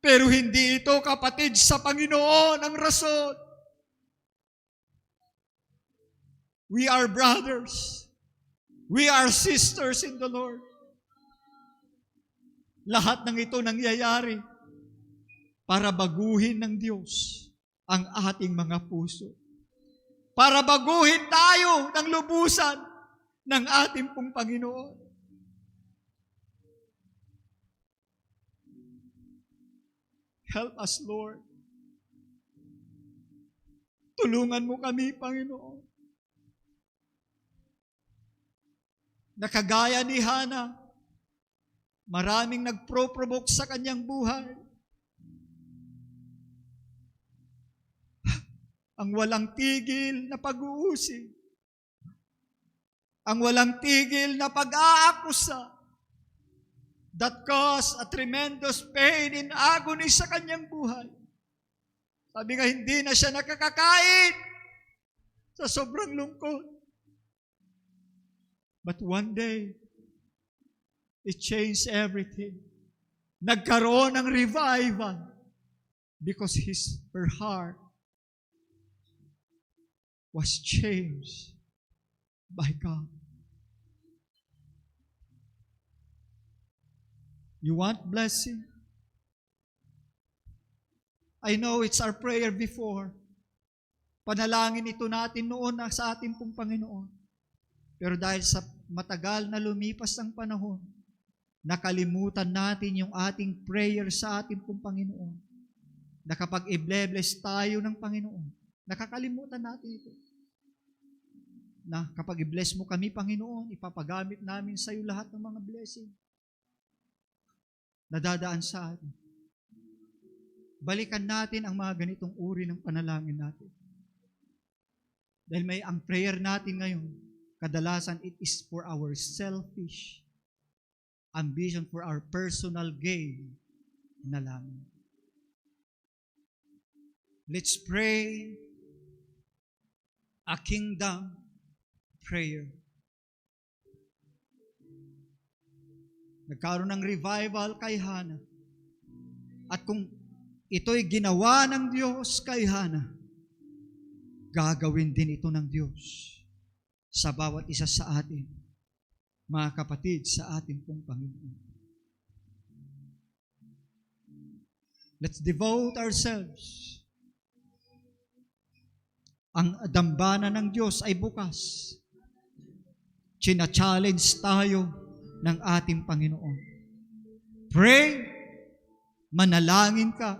Pero hindi ito, kapatid, sa Panginoon ang rason. We are brothers. We are sisters in the Lord. Lahat ng ito nangyayari para baguhin ng Diyos ang ating mga puso. Para baguhin tayo ng lubusan ng ating pong Panginoon. Help us, Lord. Tulungan mo kami, Panginoon. Nakagaya ni Hana, maraming nagpro-provoke sa kanyang buhay. Ang walang tigil na pag-uusig. Ang walang tigil na pag-aakusa. That caused a tremendous pain and agony sa kanyang buhay. Sabi nga, hindi na siya nakakakain sa sobrang lungkot. But one day, it changed everything. Nagkaroon ng revival because her heart was changed by God. You want blessing? I know it's our prayer before. Panalangin ito natin noon na sa ating pong Panginoon. Pero dahil sa matagal na lumipas ang panahon, nakalimutan natin yung ating prayer sa ating pong Panginoon. Na kapag i-bless tayo ng Panginoon, nakakalimutan natin ito. Na kapag i-bless mo kami, Panginoon, ipapagamit namin sa iyo lahat ng mga blessing na dadaan sa atin. Balikan natin ang mga ganitong uri ng panalangin natin. Dahil ang prayer natin ngayon, kadalasan it is for our selfish ambition, for our personal gain na lang. Let's pray a kingdom prayer. Nagkaroon ng revival kay Hana. At kung ito'y ginawa ng Diyos kay Hana, gagawin din ito ng Diyos sa bawat isa sa atin, mga kapatid, sa ating pong Panginoon. Let's devote ourselves. Ang dambana ng Diyos ay bukas. China-challenge tayo ng ating Panginoon. Pray, manalangin ka,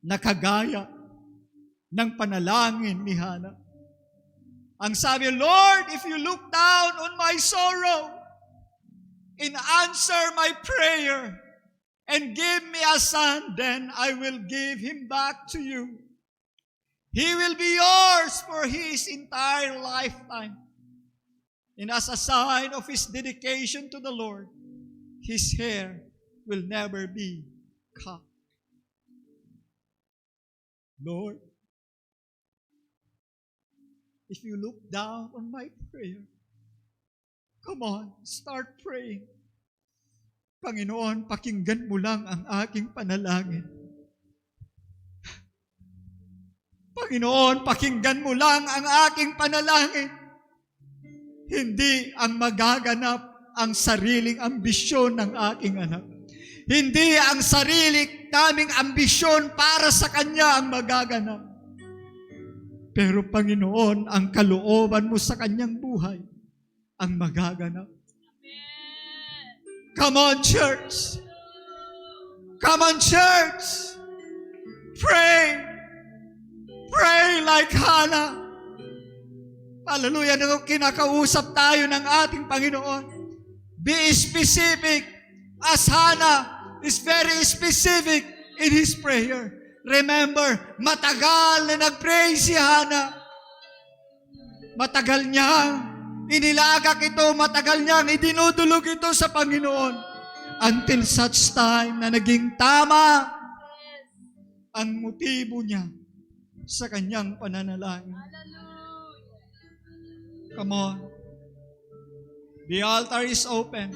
nakagaya ng panalangin ni Hana. Ang sabi, Lord, if you look down on my sorrow and answer my prayer and give me a son, then I will give him back to you. He will be yours for his entire lifetime. And as a sign of his dedication to the Lord, his hair will never be cut. Lord, if you look down on my prayer, come on, start praying. Panginoon, pakinggan mo lang ang aking panalangin. Panginoon, pakinggan mo lang ang aking panalangin. Hindi ang magaganap ang sariling ambisyon ng aking anak. Hindi ang sarili naming ambisyon para sa kanya ang magaganap. Pero Panginoon, ang kalooban mo sa kanyang buhay ang magaganap. Come on, church. Come on, church. Pray. Pray like Hana. Hallelujah. Nung kinakausap tayo ng ating Panginoon, be specific as Hana is very specific in his prayer. Remember, matagal na nag-pray si Hana. Matagal niyang inilagak ito, matagal niyang idinudulog ito sa Panginoon until such time na naging tama ang motibo niya sa kanyang pananalangin. Come on. The altar is open.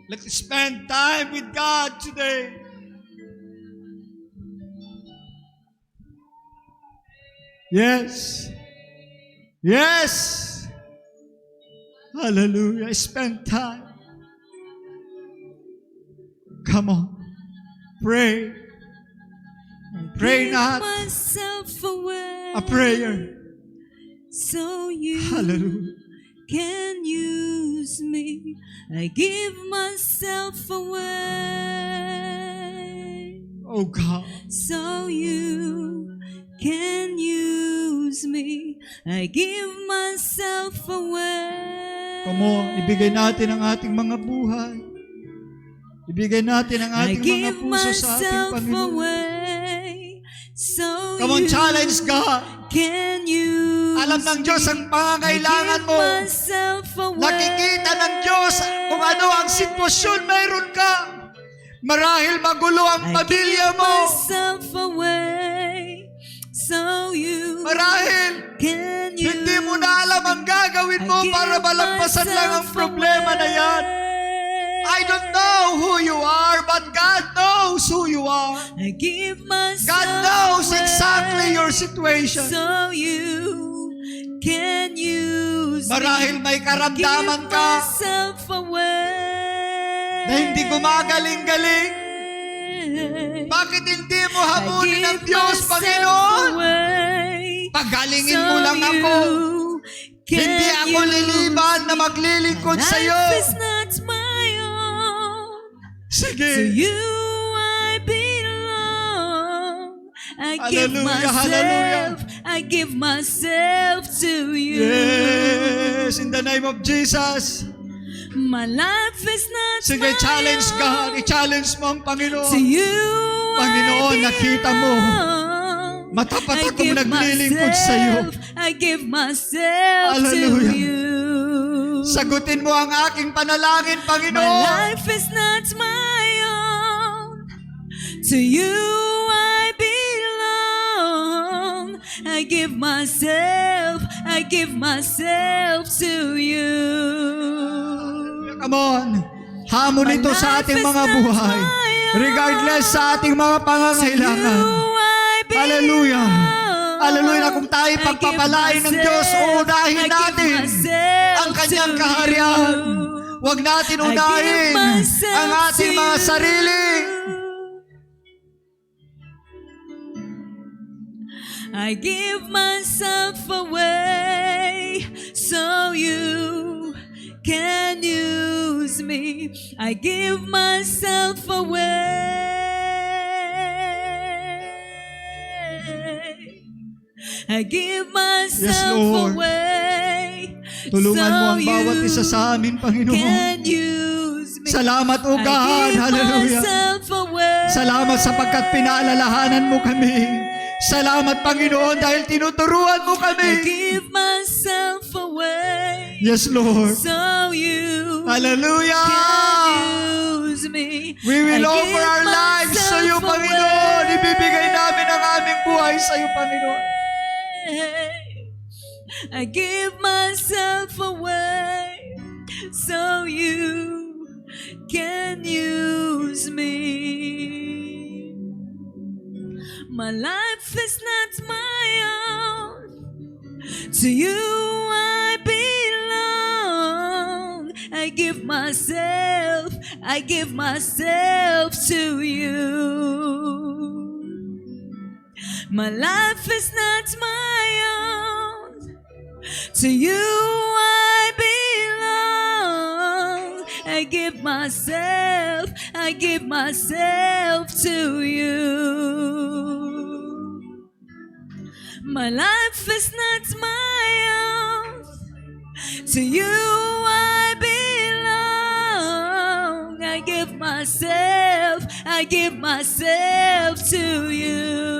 Let's spend time with God today. Yes. Yes. Hallelujah. Spend time. Come on. Pray. Pray not myself away a prayer. so you Hallelujah. can use me. I give myself away Oh God. so you can use me. I give myself away. Come on. Ibigay natin ang ating mga buhay. Ibigay natin ang I ating mga give puso sa ating myself Panginoon. away so Come on, you challenge God. can use Alam ng Diyos ang pangangailangan mo. myself away. Nakikita ng Diyos kung ano ang sitwasyon mayroon ka. Marahil magulo ang pamilya mo. myself away so you Marahil can use hindi mo na alam ang gagawin mo para malagpasan lang ang problema na yan. I don't know who you are, but God knows who you are. I give myself God knows away exactly your situation. so you can use Marahil may me. karamdaman Give ka myself away na hindi gumagaling-galing. Bakit hindi mo habulin ang Diyos, Panginoon? Pagalingin mo lang ako. Hindi ako liliban na maglilingkod sa iyo. Life is not my own. To Sige. you I belong. I give Hallelujah, hallelujah. myself. I give myself to you. Yes, in the name of Jesus. My life is not Sige, my challenge own. God. I-challenge mo ang To Panginoon. you Panginoon, I nakita mo. belong. Matapat I akong give naglilingkod sa iyo. myself. I give myself Hallelujah. to you. Sagutin mo ang aking panalangin, My Panginoon. life is not my own. To you I belong. I give myself to you. Come on. Hamon ito sa ating mga buhay. Regardless sa ating mga pangangailangan. Hallelujah. Hallelujah. Na kung tayo pagpapalain ng Diyos, unahin natin ang kanyang kaharian. Huwag natin unahin ang ating mga sarili. I give myself away so you can use me. I give myself away. I give myself Lord. away. Tulungan mo ang so bawat you isa sa amin, Panginoon. can use me. Salamat, O I God. give Hallelujah. myself away. Salamat sapagkat pinaalalahanan mo kami. Salamat, Panginoon, dahil tinuturuan mo I kami. give myself away. Yes, Lord. So you Hallelujah. can use me. We will I offer give our lives sa iyo, myself Panginoon. away. Ibibigay namin ang aming buhay sa iyo, Panginoon. I give myself away so you can use me. My life is not my own. To you I belong. I give myself to you. My life is not my own. To you I belong. I give myself to you. My life is not my own. To you I belong. I give myself to you.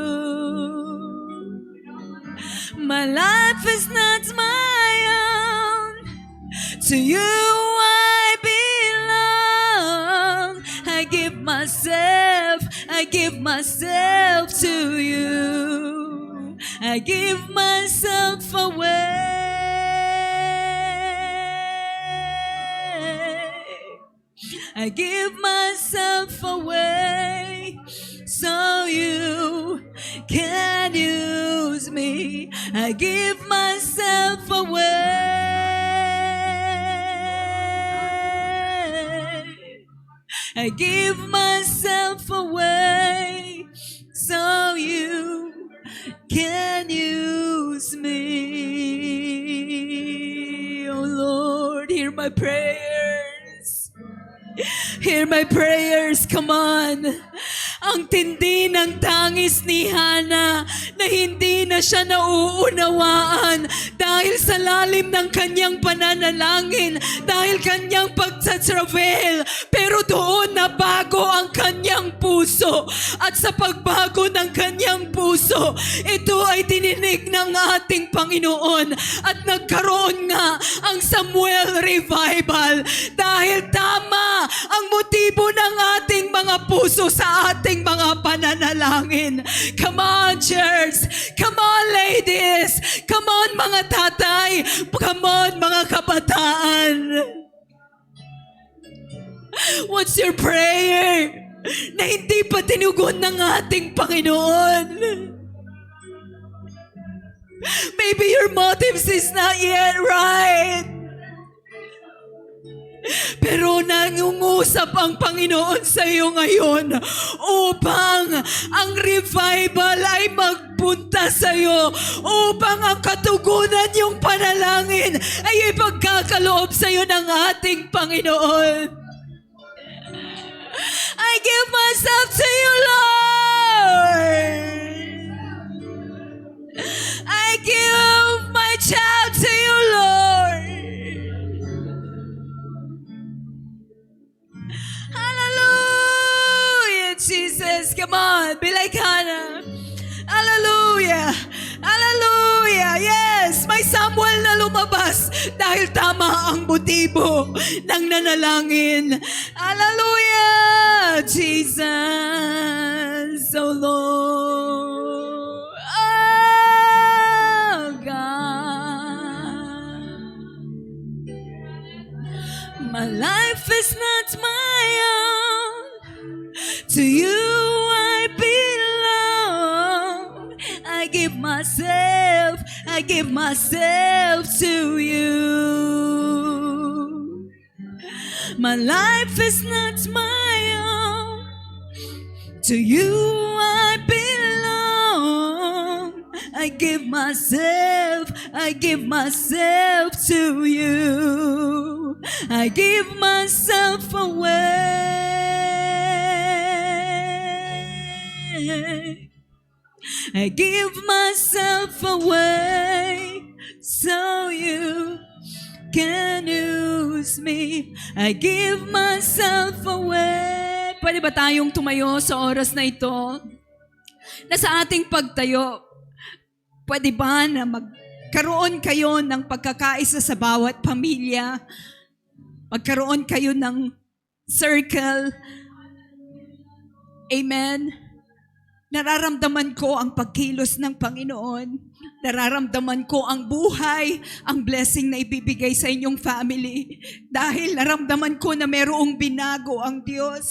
My life is not my own. To you I belong. I give myself to you. I give myself away. I give myself away so you can use me. I give myself away. I give myself away so you can use me. Oh Lord, hear my prayers. Hear my prayers, come on. Ang tindi ng tangis ni Hana na hindi na siya nauunawaan dahil sa lalim ng kanyang pananalangin, dahil kanyang pagtatravel. Pero doon nabago ang kanyang puso. At sa pagbago ng kanyang puso, ito ay dininig ng ating Panginoon. At nagkaroon nga ang Samuel Revival dahil tama ang motibo ng ating mga puso sa ating mga pananalangin. Come on, church. Come on, ladies. Come on, mga tatay. Come on, mga kabataan. What's your prayer na hindi pa tinugon ng ating Panginoon? Maybe your motives is not yet right. Pero nangungusap ang Panginoon sa iyo ngayon upang ang revival ay magpunta sa iyo, upang ang katugunan yung panalangin ay ipagkakaloob sa iyo ng ating Panginoon. I give myself to you, Lord. I give my child to you, Lord. Hallelujah, Jesus. Come on, be like Hannah. Hallelujah. Hallelujah. Yes, may Samuel na lumabas dahil tama ang motibo ng nanalangin. Hallelujah, Jesus. Oh Lord. Oh God. My life is not my own. To you I belong. I give myself to you. My life is not my own. To you I belong. I give myself to you. I give myself away. I give myself away so you can use me. I give myself away. Pwede ba tayong tumayo sa oras na ito? Na sa ating pagtayo, pwede ba na magkaroon kayo ng pagkakaisa sa bawat pamilya? Magkaroon kayo ng circle. Amen. Nararamdaman ko ang pagkilos ng Panginoon. Nararamdaman ko ang buhay, ang blessing na ibibigay sa inyong family. Dahil naramdaman ko na mayroong binago ang Diyos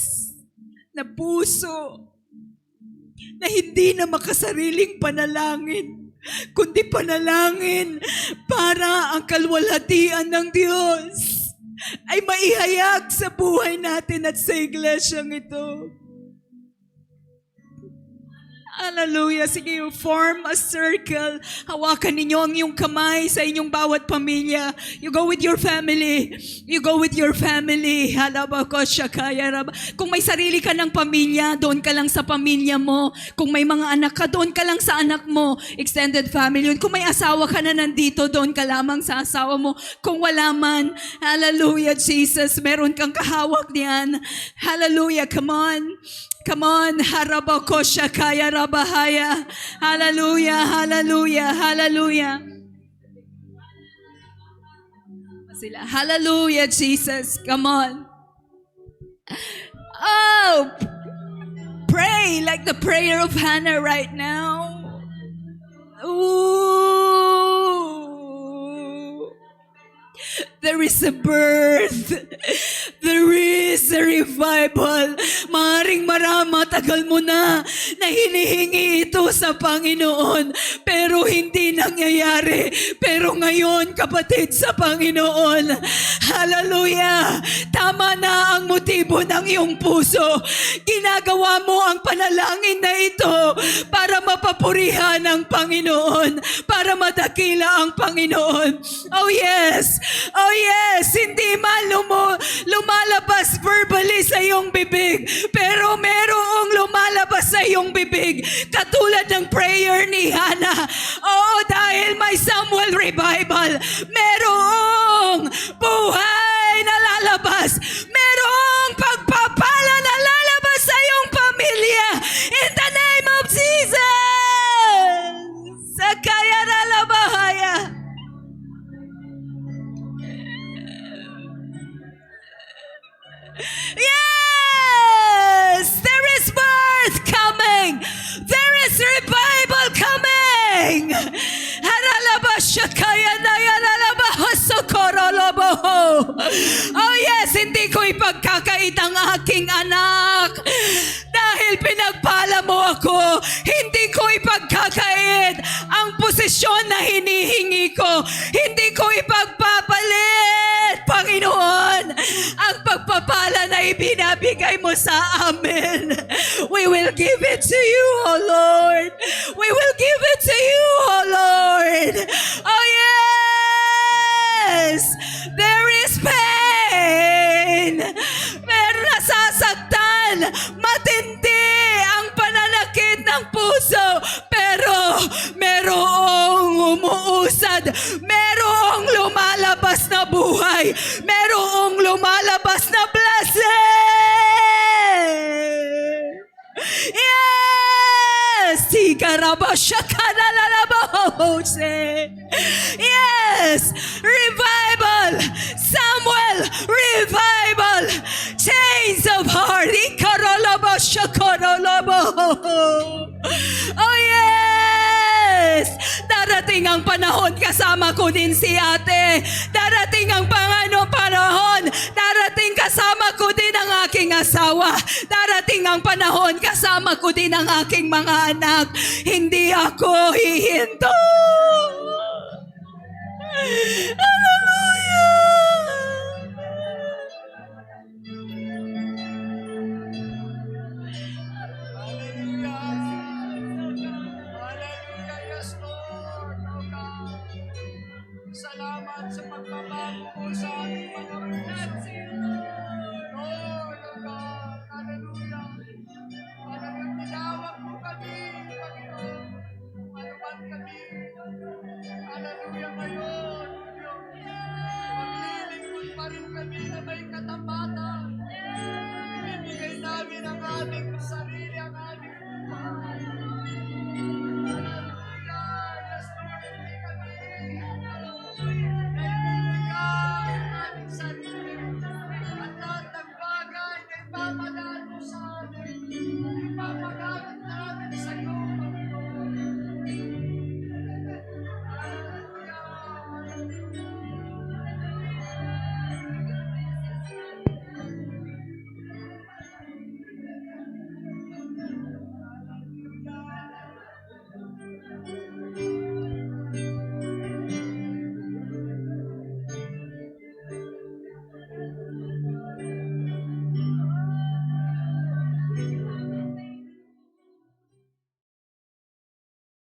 na puso na hindi na makasariling panalangin, kundi panalangin para ang kalwalhatian ng Diyos ay maihayag sa buhay natin at sa iglesyang ito. Hallelujah. Sige, form a circle. Hawakan ninyo ang iyong kamay sa inyong bawat pamilya. You go with your family. You go with your family. Kung may sarili ka ng pamilya, doon ka lang sa pamilya mo. Kung may mga anak ka, doon ka lang sa anak mo. Extended family yun. Kung may asawa ka na nandito, doon ka lamang sa asawa mo. Kung wala man, hallelujah, Jesus, meron kang kahawak niyan. Hallelujah, come on. Come on, harabakosha kaya rabahaya. Hallelujah, hallelujah, hallelujah. Sila, hallelujah, Jesus. Come on. Oh, pray pray like the prayer of Hannah right now. Ooh. There is a birth. There is a revival. Maring matagal mo na hinihingi ito sa Panginoon. Pero hindi nangyayari. Pero ngayon, kapatid sa Panginoon, hallelujah, tama na ang motibo ng iyong puso. Ginagawa mo ang panalangin na ito para mapapurihan ang Panginoon, para madakila ang Panginoon. Oh yes! Oh yes! Hindi man lumalabas verbally sa iyong bibig, pero merong lumalabas sa iyong bibig. Katulad ng prayer ni Hannah. Oo, dahil may Samuel revival. Merong buhay na lalabas. Merong pagpapala na lalabas sa iyong pamilya. In the name of Jesus! Sakaya na labahaya. Yes! There is birth coming! There is revival coming! Oh yes, hindi ko ipagkakait ang aking anak. Dahil pinagpala mo ako, hindi ko ipagkakait ang posisyon na hinihingi ko. Hindi ko ipagpapalit, Panginoon, ang pagpapala na ibinabigay mo sa amin. We will give it to you, O Lord. We will give it to you, O Lord. Oh yes! There is pain. Pero nasasaktan. Matindi ang pananakit ng puso. Pero merong umuusad. Merong lumalabas na buhay. Merong lumalabas na blessing. Yes! Yes! Revival! Samuel! Revival! Change of heart! Oh yes! Darating ang panahon, kasama ko din si ate. Darating ang panahon, darating kasama ko din ang aking asawa. Darating ang panahon, kasama ko din ang aking mga anak. Hindi ako hihinto. Hallelujah! Hallelujah, yes Lord, oh God. Salamat sa pagbabago mo sa aming mga puso. Lord, oh God, hallelujah.